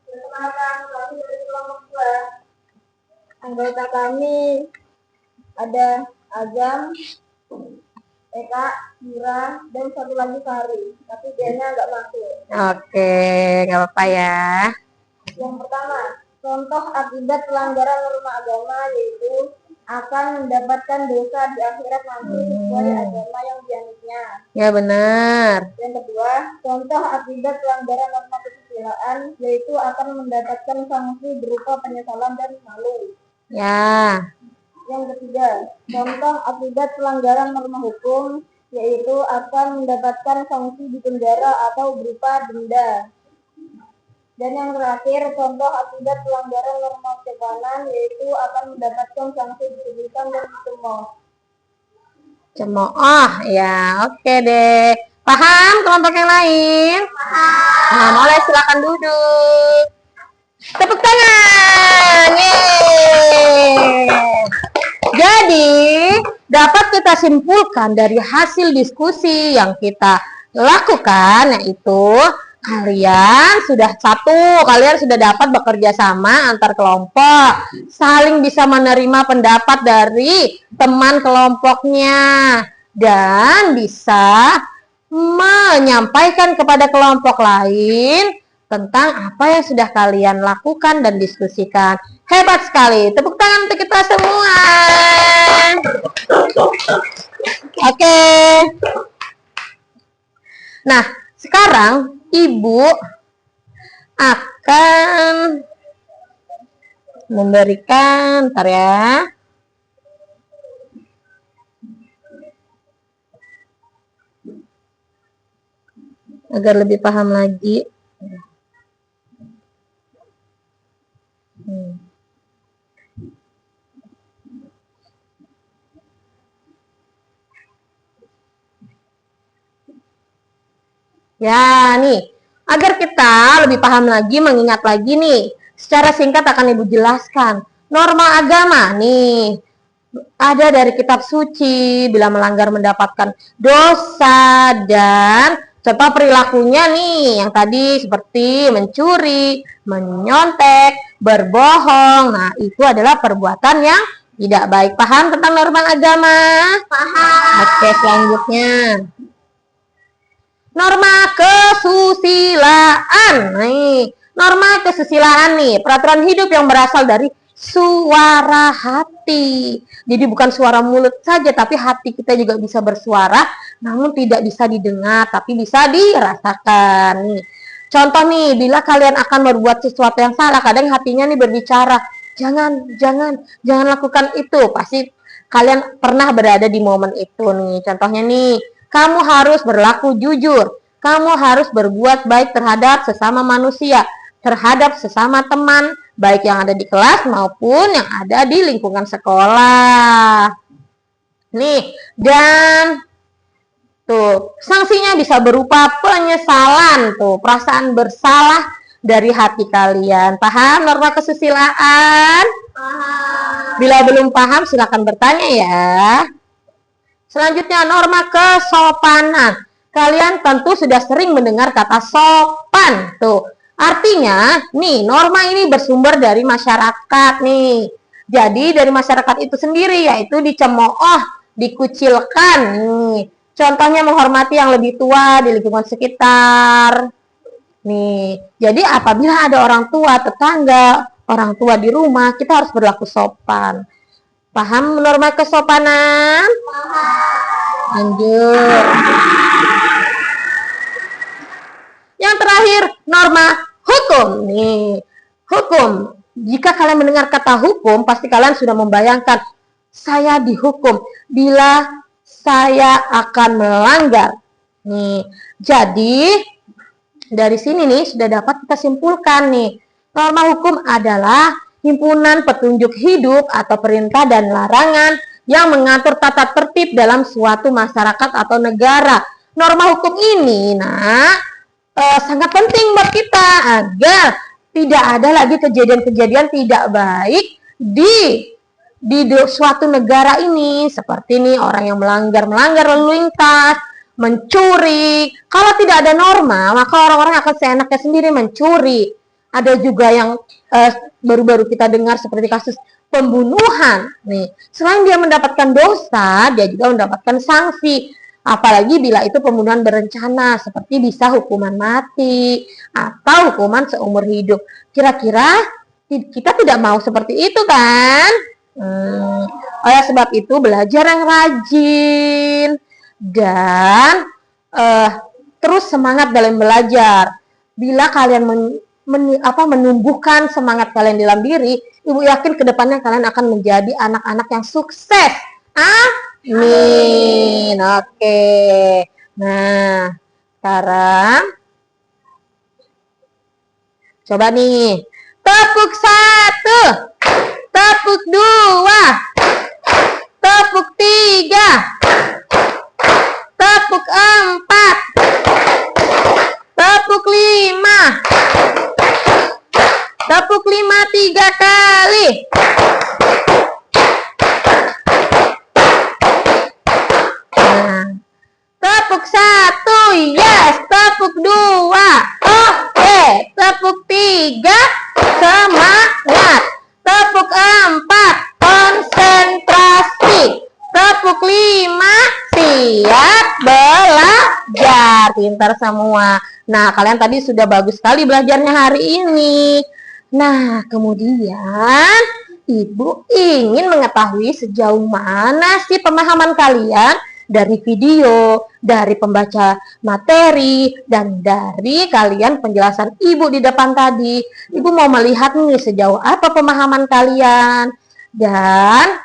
Perkenalkan, kami dari kelompok 2. Anggota kami ada Ajam, Eka, Mira, dan satu lagi Sari. Tapi dia-nya nggak masuk.
Oke, nggak apa-apa ya.
Yang pertama, contoh akibat pelanggaran norma agama yaitu akan mendapatkan dosa di akhirat nanti sesuai agama yang dianutnya.
Ya benar.
Yang kedua, contoh akibat pelanggaran norma kesusilaan yaitu akan mendapatkan sanksi berupa penyesalan dan malu.
Ya.
Yang ketiga, contoh akibat pelanggaran norma hukum yaitu akan mendapatkan sanksi di penjara atau berupa denda. Dan yang terakhir, contoh akibat pelanggaran norma kesopanan yaitu akan mendapatkan sanksi ditubuhkan dan dicemooh.
Cemooh, ya oke deh. Paham kelompok yang lain? Nah, mulai silakan duduk. Tepuk tangan. Yeay. Jadi, dapat kita simpulkan dari hasil diskusi yang kita lakukan, yaitu kalian sudah dapat bekerja sama antar kelompok, saling bisa menerima pendapat dari teman kelompoknya, dan bisa menyampaikan kepada kelompok lain tentang apa yang sudah kalian lakukan dan diskusikan. Hebat sekali, tepuk tangan untuk kita semua. Oke. Nah, sekarang Ibu akan memberikan, ntar ya. Agar lebih paham lagi. Ya, nih. Agar kita lebih paham lagi, mengingat lagi nih. Secara singkat akan Ibu jelaskan. Norma agama nih. Ada dari kitab suci, bila melanggar mendapatkan dosa, dan contoh perilakunya nih, yang tadi seperti mencuri, menyontek, berbohong. Nah, itu adalah perbuatan yang tidak baik. Paham tentang norma agama?
Paham.
Oke, selanjutnya. Norma kesusilaan. Nih, norma kesusilaan nih, peraturan hidup yang berasal dari suara hati. Jadi bukan suara mulut saja, tapi hati kita juga bisa bersuara, namun tidak bisa didengar, tapi bisa dirasakan. Nih, contoh nih, bila kalian akan berbuat sesuatu yang salah, kadang hatinya nih berbicara, jangan lakukan itu. Pasti kalian pernah berada di momen itu nih. Contohnya nih, kamu harus berlaku jujur, kamu harus berbuat baik terhadap sesama manusia, terhadap sesama teman, baik yang ada di kelas maupun yang ada di lingkungan sekolah. Nih, dan tuh, sanksinya Hukumnya bisa berupa penyesalan tuh, perasaan bersalah dari hati kalian. Paham norma kesusilaan?
Paham.
Bila belum paham silakan bertanya ya. Selanjutnya norma kesopanan. Kalian tentu sudah sering mendengar kata sopan tuh. Artinya nih norma ini bersumber dari masyarakat nih. Jadi dari masyarakat itu sendiri yaitu dicemooh, dikucilkan nih. Contohnya menghormati yang lebih tua di lingkungan sekitar. Nih, jadi apabila ada orang tua, tetangga, orang tua di rumah, kita harus berlaku sopan. Paham norma kesopanan? Lanjut. Yang terakhir, norma hukum. Nih, hukum. Jika kalian mendengar kata hukum, pasti kalian sudah membayangkan saya dihukum bila saya akan melanggar. Nih, jadi dari sini nih sudah dapat kita simpulkan nih, norma hukum adalah himpunan petunjuk hidup atau perintah dan larangan yang mengatur tata tertib dalam suatu masyarakat atau negara. Norma hukum ini, sangat penting buat kita agar tidak ada lagi kejadian-kejadian tidak baik di suatu negara ini, seperti nih orang yang melanggar lalu lintas, mencuri. Kalau tidak ada norma, maka orang-orang akan seenaknya sendiri mencuri. Ada juga yang baru-baru kita dengar seperti kasus pembunuhan. Nih, selain dia mendapatkan dosa, dia juga mendapatkan sanksi. Apalagi bila itu pembunuhan berencana, seperti bisa hukuman mati atau hukuman seumur hidup. Kira-kira kita tidak mau seperti itu kan? Oleh sebab itu belajar yang rajin dan terus semangat dalam belajar. Bila kalian menumbuhkan semangat kalian dalam diri, ibu yakin kedepannya kalian akan menjadi anak-anak yang sukses. Amin. Oke. Nah, sekarang coba nih. Tepuk 1, tepuk 2, tepuk 3, tepuk 4, tepuk 5, tepuk 5 3 kali. Tepuk 1, yes. Tepuk 2, oke. Tepuk 3, semangat. Tepuk 4, konsentrasi. Tepuk 5, siap belajar. Pintar semua. Nah, kalian tadi sudah bagus sekali belajarnya hari ini. Nah, kemudian Ibu ingin mengetahui sejauh mana sih pemahaman kalian dari video, dari pembaca materi, dan dari kalian penjelasan Ibu di depan tadi. Ibu mau melihat nih sejauh apa pemahaman kalian. Dan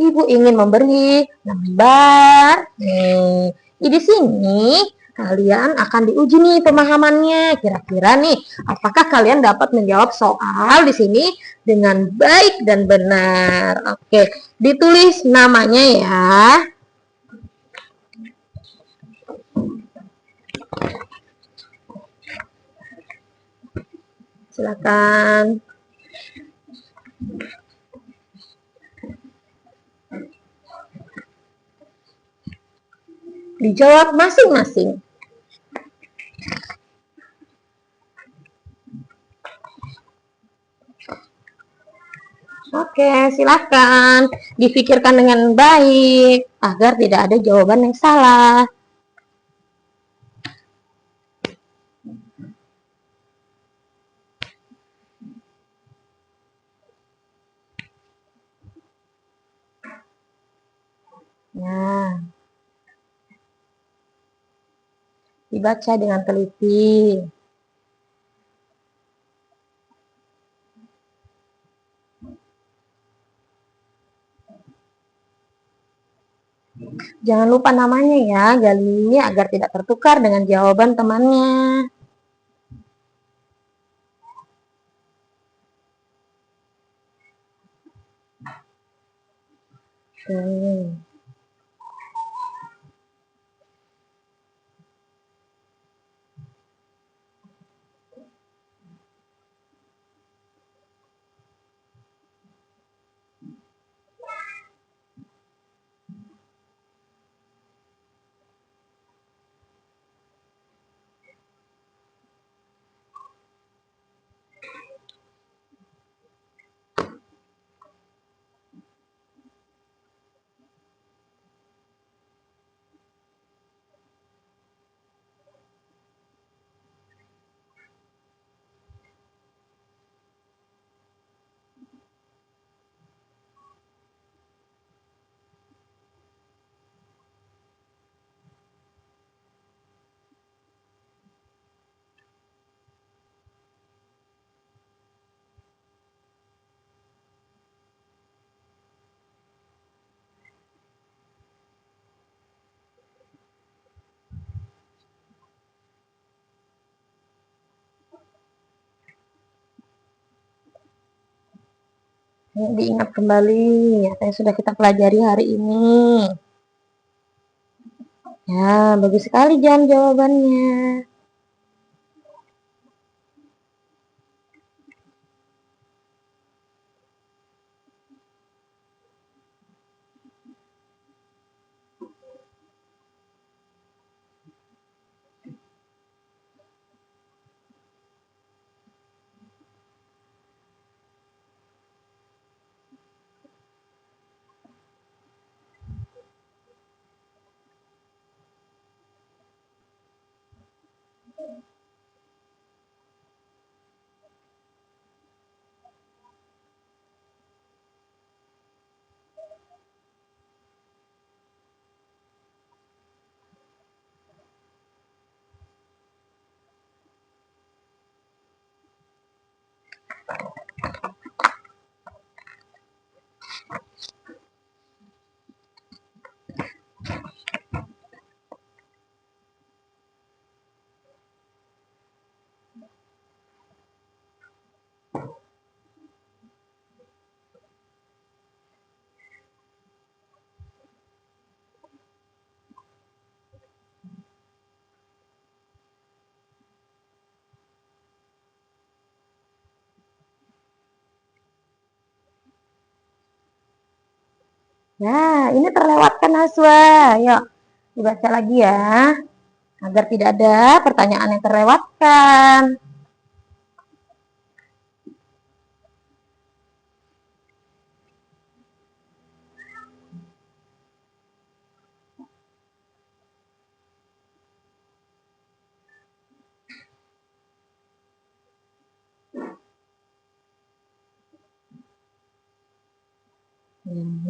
Ibu ingin memberi gambar. Di sini kalian akan diuji nih pemahamannya. Kira-kira nih, apakah kalian dapat menjawab soal di sini dengan baik dan benar? Oke, ditulis namanya ya. Silakan. Dijawab masing-masing. Oke, silakan difikirkan dengan baik agar tidak ada jawaban yang salah. Nah, dibaca dengan teliti. Jangan lupa namanya ya, Galini, agar tidak tertukar dengan jawaban temannya. Ayo diingat kembali apa yang sudah kita pelajari hari ini. Ya, bagus sekali Jan jawabannya. Ya, ini terlewatkan Haswa. Yuk, dibaca lagi ya. Agar tidak ada pertanyaan yang terlewatkan.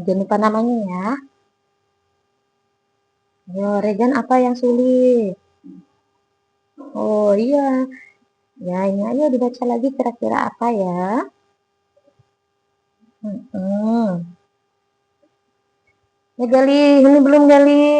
Jangan lupa namanya ya. Ayo, Regan apa yang sulit? Oh iya. Ya, ini ayo dibaca lagi kira-kira apa ya? Ya Gali, ini belum Gali.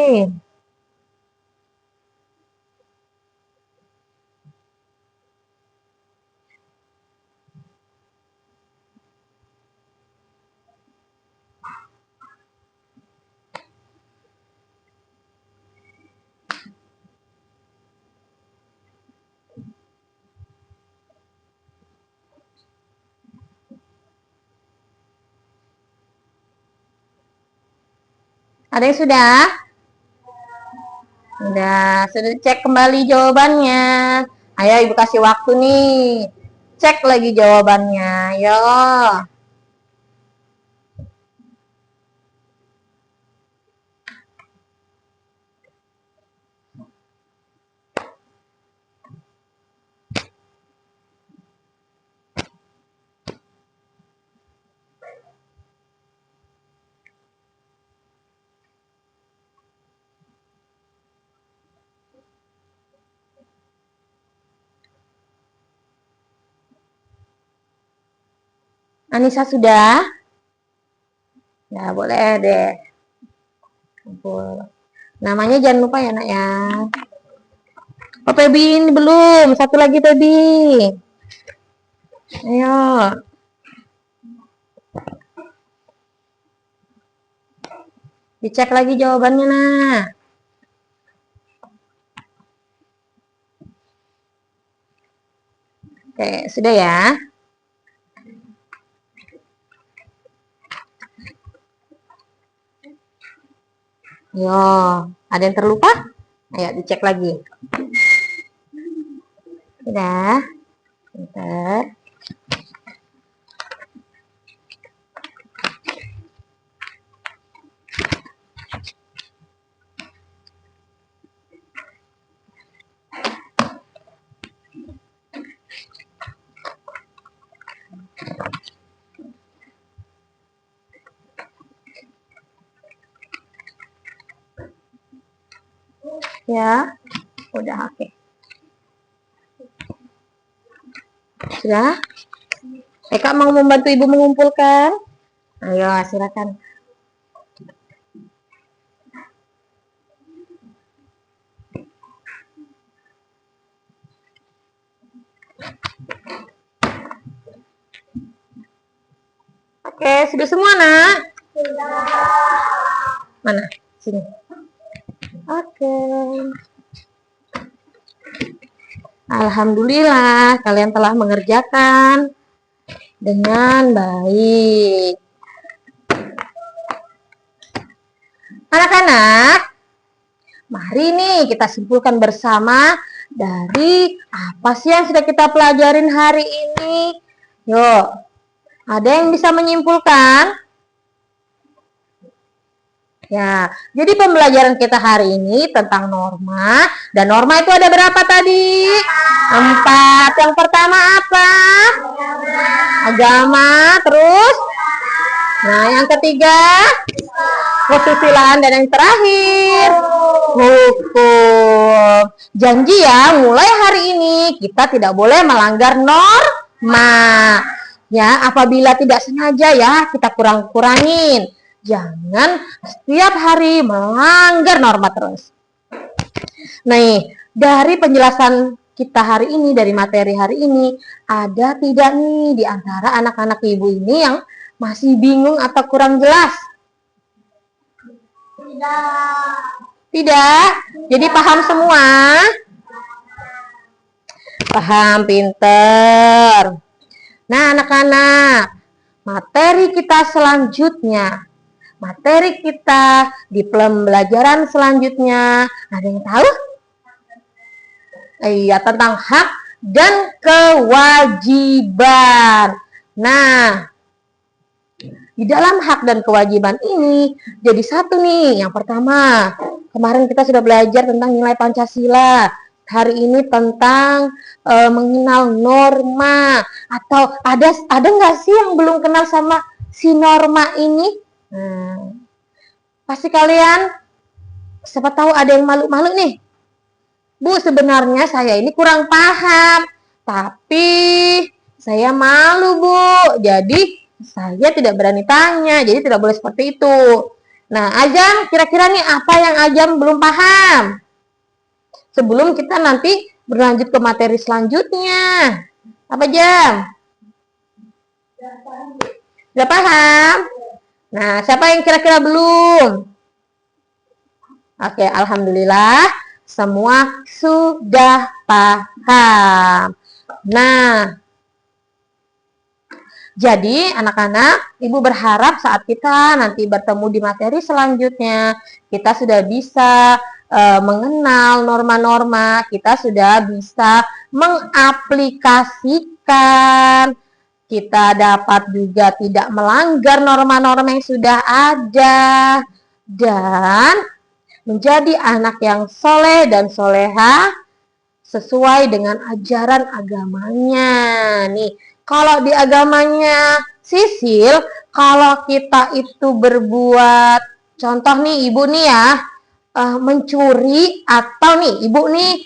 Ada yang sudah? Sudah cek kembali jawabannya. Ayo Ibu kasih waktu nih. Cek lagi jawabannya. Yo. Anissa sudah? Ya, boleh deh. Namanya jangan lupa ya, Nak ya. Oh, Pebi ini belum. Satu lagi Pebi. Ayo. Dicek lagi jawabannya, Nah. Oke, sudah ya. Yo, ada yang terlupa? Ayo dicek lagi. Sudah. Bentar. Ya, udah oke. Sudah? Kak mau membantu Ibu mengumpulkan? Ayo, silakan. Oke, sudah semua, Nak? Mana? Sini. Oke. Alhamdulillah, kalian telah mengerjakan dengan baik. Anak-anak, mari nih kita simpulkan bersama dari apa sih yang sudah kita pelajarin hari ini. Yuk, ada yang bisa menyimpulkan? Ya, jadi pembelajaran kita hari ini tentang norma. Dan norma itu ada berapa tadi? 4. Yang pertama apa? Agama. Terus? Nah, yang ketiga? Kesusilaan. Dan yang terakhir? Hukum. Janji ya, mulai hari ini kita tidak boleh melanggar norma. Ya, apabila tidak sengaja ya, kita kurangin. Jangan setiap hari melanggar norma terus. Nah, dari penjelasan kita hari ini, dari materi hari ini, ada tidak nih di antara anak-anak ibu ini yang masih bingung atau kurang jelas? Tidak. Jadi paham semua? Paham, pinter. Nah, anak-anak, materi kita selanjutnya, materi kita di pembelajaran selanjutnya, ada yang tahu? Iya, tentang hak dan kewajiban. Nah, di dalam hak dan kewajiban ini jadi satu nih. Yang pertama, kemarin kita sudah belajar tentang nilai Pancasila. Hari ini tentang mengenal norma. Atau ada nggak sih yang belum kenal sama si norma ini? Pasti kalian siapa tahu ada yang malu-malu nih. Bu, sebenarnya saya ini kurang paham, tapi saya malu, Bu. Jadi saya tidak berani tanya, jadi tidak boleh seperti itu. Nah, Ajam, kira-kira nih apa yang Ajam belum paham? Sebelum kita nanti berlanjut ke materi selanjutnya. Apa, Jam? Sudah paham? Nah, siapa yang kira-kira belum? Oke, alhamdulillah semua sudah paham. Nah, jadi anak-anak, Ibu berharap saat kita nanti bertemu di materi selanjutnya, kita sudah bisa mengenal norma-norma, kita sudah bisa mengaplikasikan, kita dapat juga tidak melanggar norma-norma yang sudah ada, dan menjadi anak yang soleh dan soleha sesuai dengan ajaran agamanya. Nih, kalau di agamanya Sisil, kalau kita itu berbuat, contoh nih ibu nih ya, mencuri, atau nih ibu nih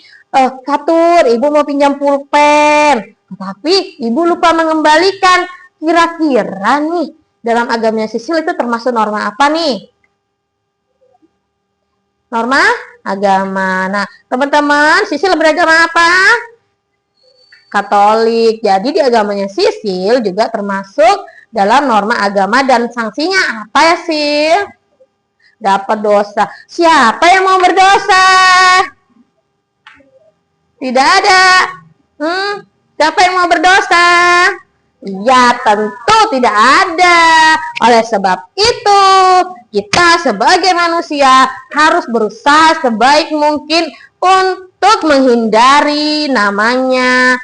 catur, ibu mau pinjam pulpen, tetapi ibu lupa mengembalikan, kira-kira nih dalam agamanya Sisil itu termasuk norma apa nih? Norma agama. Nah, teman-teman, Sisil beragama apa? Katolik. Jadi di agamanya Sisil juga termasuk dalam norma agama, dan sanksinya apa ya, Sil? Dapat dosa. Siapa yang mau berdosa? Tidak ada. Siapa yang mau berdosa? Ya, tentu tidak ada. Oleh sebab itu, kita sebagai manusia harus berusaha sebaik mungkin untuk menghindari namanya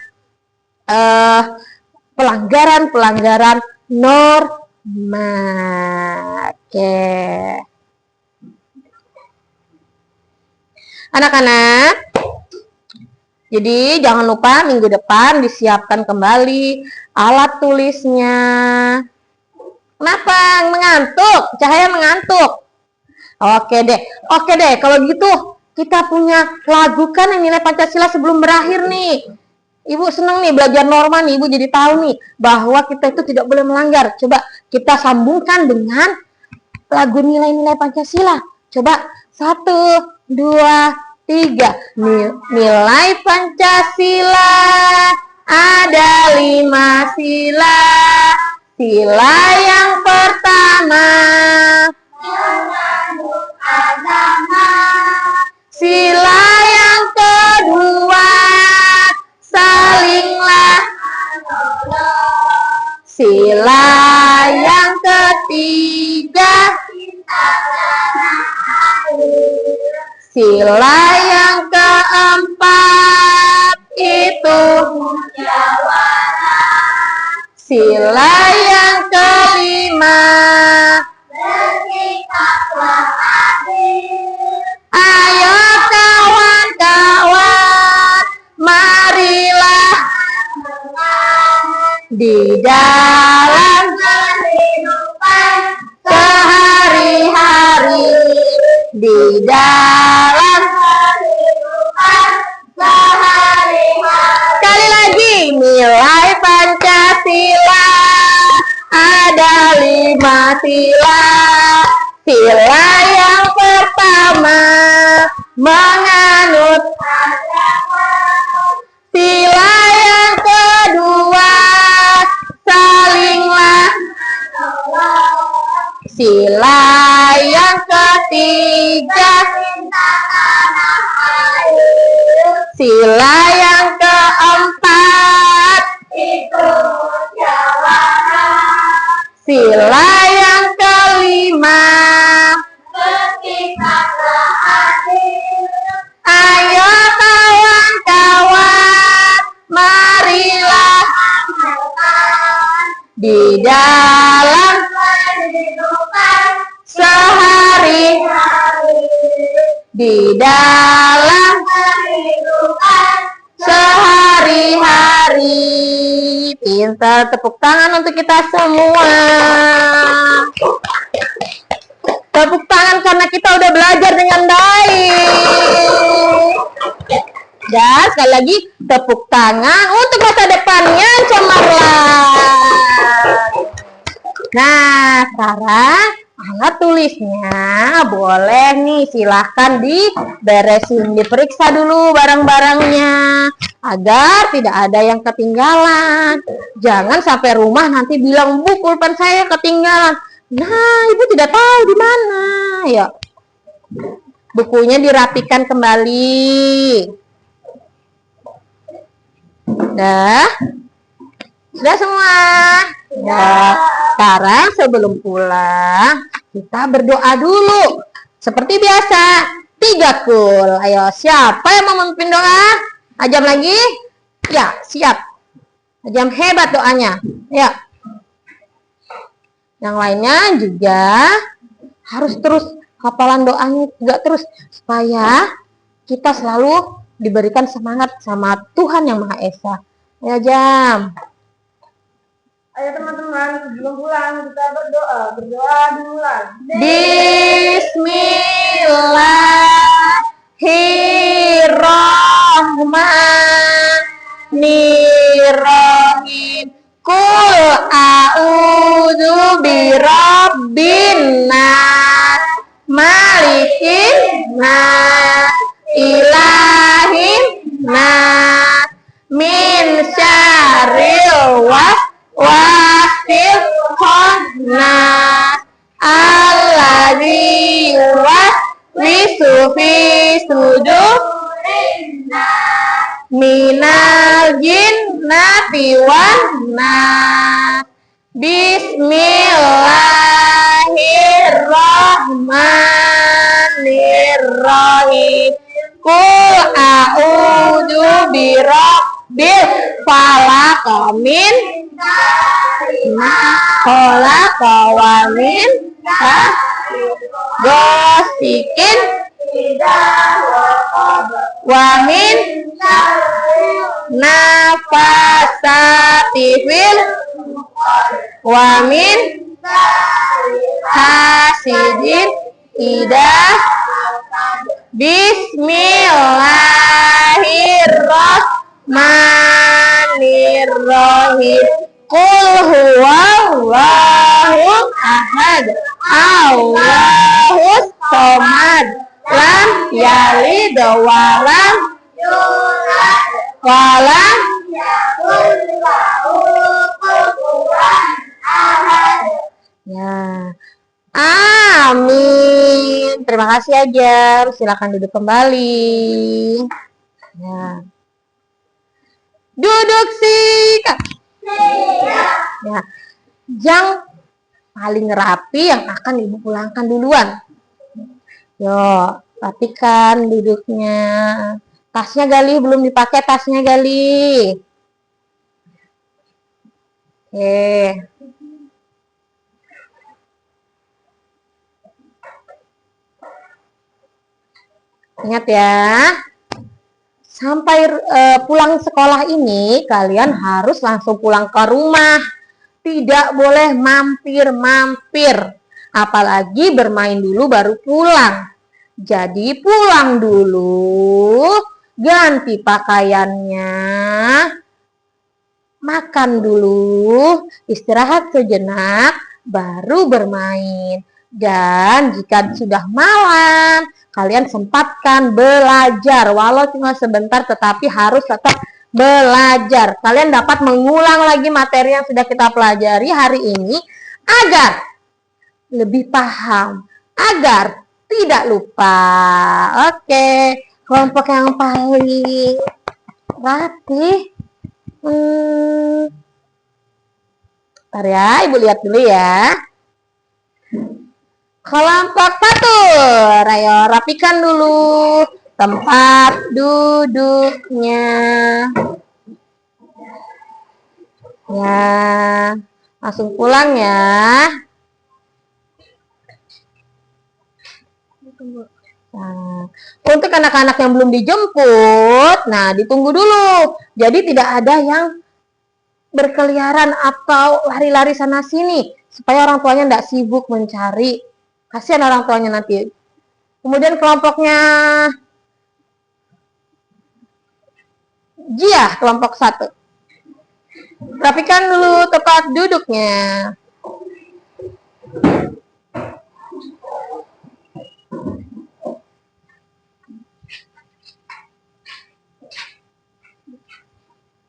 pelanggaran-pelanggaran norma. Oke. Anak-anak, jadi jangan lupa minggu depan disiapkan kembali alat tulisnya. Kenapa mengantuk? Cahaya mengantuk. Oke deh, kalau gitu kita punya lagu kan yang nilai Pancasila sebelum berakhir nih. Ibu seneng nih belajar norma nih, Ibu jadi tahu nih bahwa kita itu tidak boleh melanggar. Coba kita sambungkan dengan lagu nilai-nilai Pancasila. Coba 1, 2, 3. Nilai Pancasila ada 5 sila. Sila yang pertama, sila yang kedua, salinglah. Sila yang ketiga, sila yang keempat itu sila yang kelima, ayo kawan-kawan, marilah di dalam kehidupan sehari-hari, di dalam kehidupan sehari-hari. Sekali lagi, nilai Pancasila ada 5 sila. Sila yang pertama, menganut agama. Sila yang kedua, salinglah. Sila yang ketiga, sila yang keempat, sila yang kelima, ayo kawan-kawan, marilah di dalam kehidupan sehari-hari, di dalam kehidupan sehari-hari. Pintar, tepuk tangan untuk kita semua. Tepuk tangan karena kita udah belajar dengan baik. Dan sekali lagi tepuk tangan untuk masa depannya cemerlang. Nah, sekarang alat tulisnya boleh nih, silahkan diberesin, diperiksa dulu barang-barangnya agar tidak ada yang ketinggalan. Jangan sampai rumah nanti bilang, Bu, pulpen saya ketinggalan. Nah, ibu tidak tahu di mana. Ya, bukunya dirapikan kembali. Sudah semua. Ya, sekarang sebelum pulang kita berdoa dulu. Seperti biasa, 3 kul. Ayo, siapa yang mau memimpin doa? Ajam lagi? Ya, siap. Ajam hebat doanya. Ya. Yang lainnya juga harus terus hafalan doanya juga terus supaya kita selalu diberikan semangat sama Tuhan yang Maha Esa. Ya, Jam.
Ayo teman-teman, sebelum pulang kita berdoa. Berdoa dulu lah.
Bismillahirrahmanirrahim. Qul a'udzu birabbin nas, malikin nas, ilahin nas, min syarril waswasil khannas, alladzi yuwaswisu fi sudurin nas, minal jinnati wan nas. Bismillahirrahmanirrahim. Qul a'udzu birabbil falaq, min khalaqa, wa min ghasikin, wa min nafasati fil, wa min hasidin idza. Bismillahirrahmanirrahim. Qul huwallahu ahad, Allahus somad, lam yalid wa lam yulad wa lam yakul lahu kufuwan ahad. Amin. Terima kasih ya, Jam. Silakan duduk kembali. Ya. Duduk sikat. Ya. Yang paling rapi yang akan Ibu pulangkan duluan. Yo, rapikan duduknya. Tasnya Gali belum dipakai, tasnya Gali. Oke. Ingat ya, sampai pulang sekolah ini kalian harus langsung pulang ke rumah. Tidak boleh mampir-mampir. Apalagi bermain dulu baru pulang. Jadi pulang dulu, ganti pakaiannya, makan dulu, istirahat sejenak, baru bermain. Dan jika sudah malam, kalian sempatkan belajar, walau cuma sebentar tetapi harus tetap belajar. Kalian dapat mengulang lagi materi yang sudah kita pelajari hari ini agar lebih paham, agar tidak lupa. Oke, kelompok yang paling rapi. Bentar ya, Ibu lihat dulu ya. Kelompok patur, ayo rapikan dulu tempat duduknya. Ya, langsung pulang ya. Nah, untuk anak-anak yang belum dijemput, nah ditunggu dulu. Jadi tidak ada yang berkeliaran atau lari-lari sana sini, supaya orang tuanya tidak sibuk mencari. Kasihan orang tuanya nanti. Kemudian kelompoknya Jia, kelompok 1. Rapikan dulu tempat duduknya.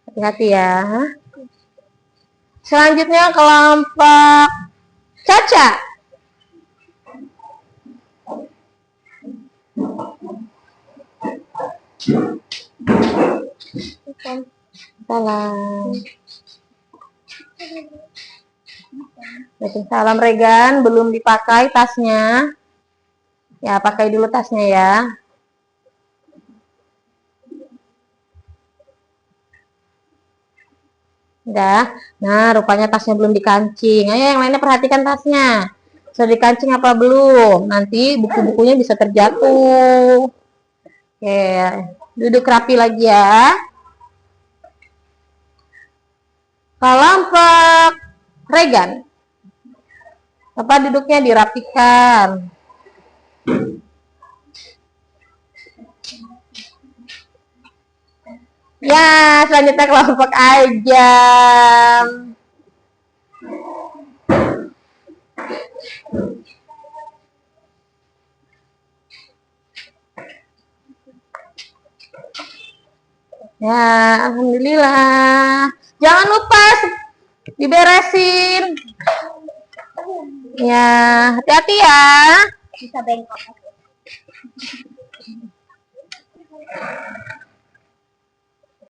Hati-hati ya. Selanjutnya kelompok Caca. Salam. Salam Regan, belum dipakai tasnya. Ya, pakai dulu tasnya ya. Udah. Nah, rupanya tasnya belum dikancing. Ayo yang lainnya perhatikan tasnya. Sudah dikancing apa belum? Nanti buku-bukunya bisa terjatuh. Oke, duduk rapi lagi ya. Kelompok Regan. Tempat duduknya dirapikan. Ya, selanjutnya kelompok Ajam. Ya, alhamdulillah. Jangan lupa diberesin. Ya, hati-hati ya.
Bisa bengkok.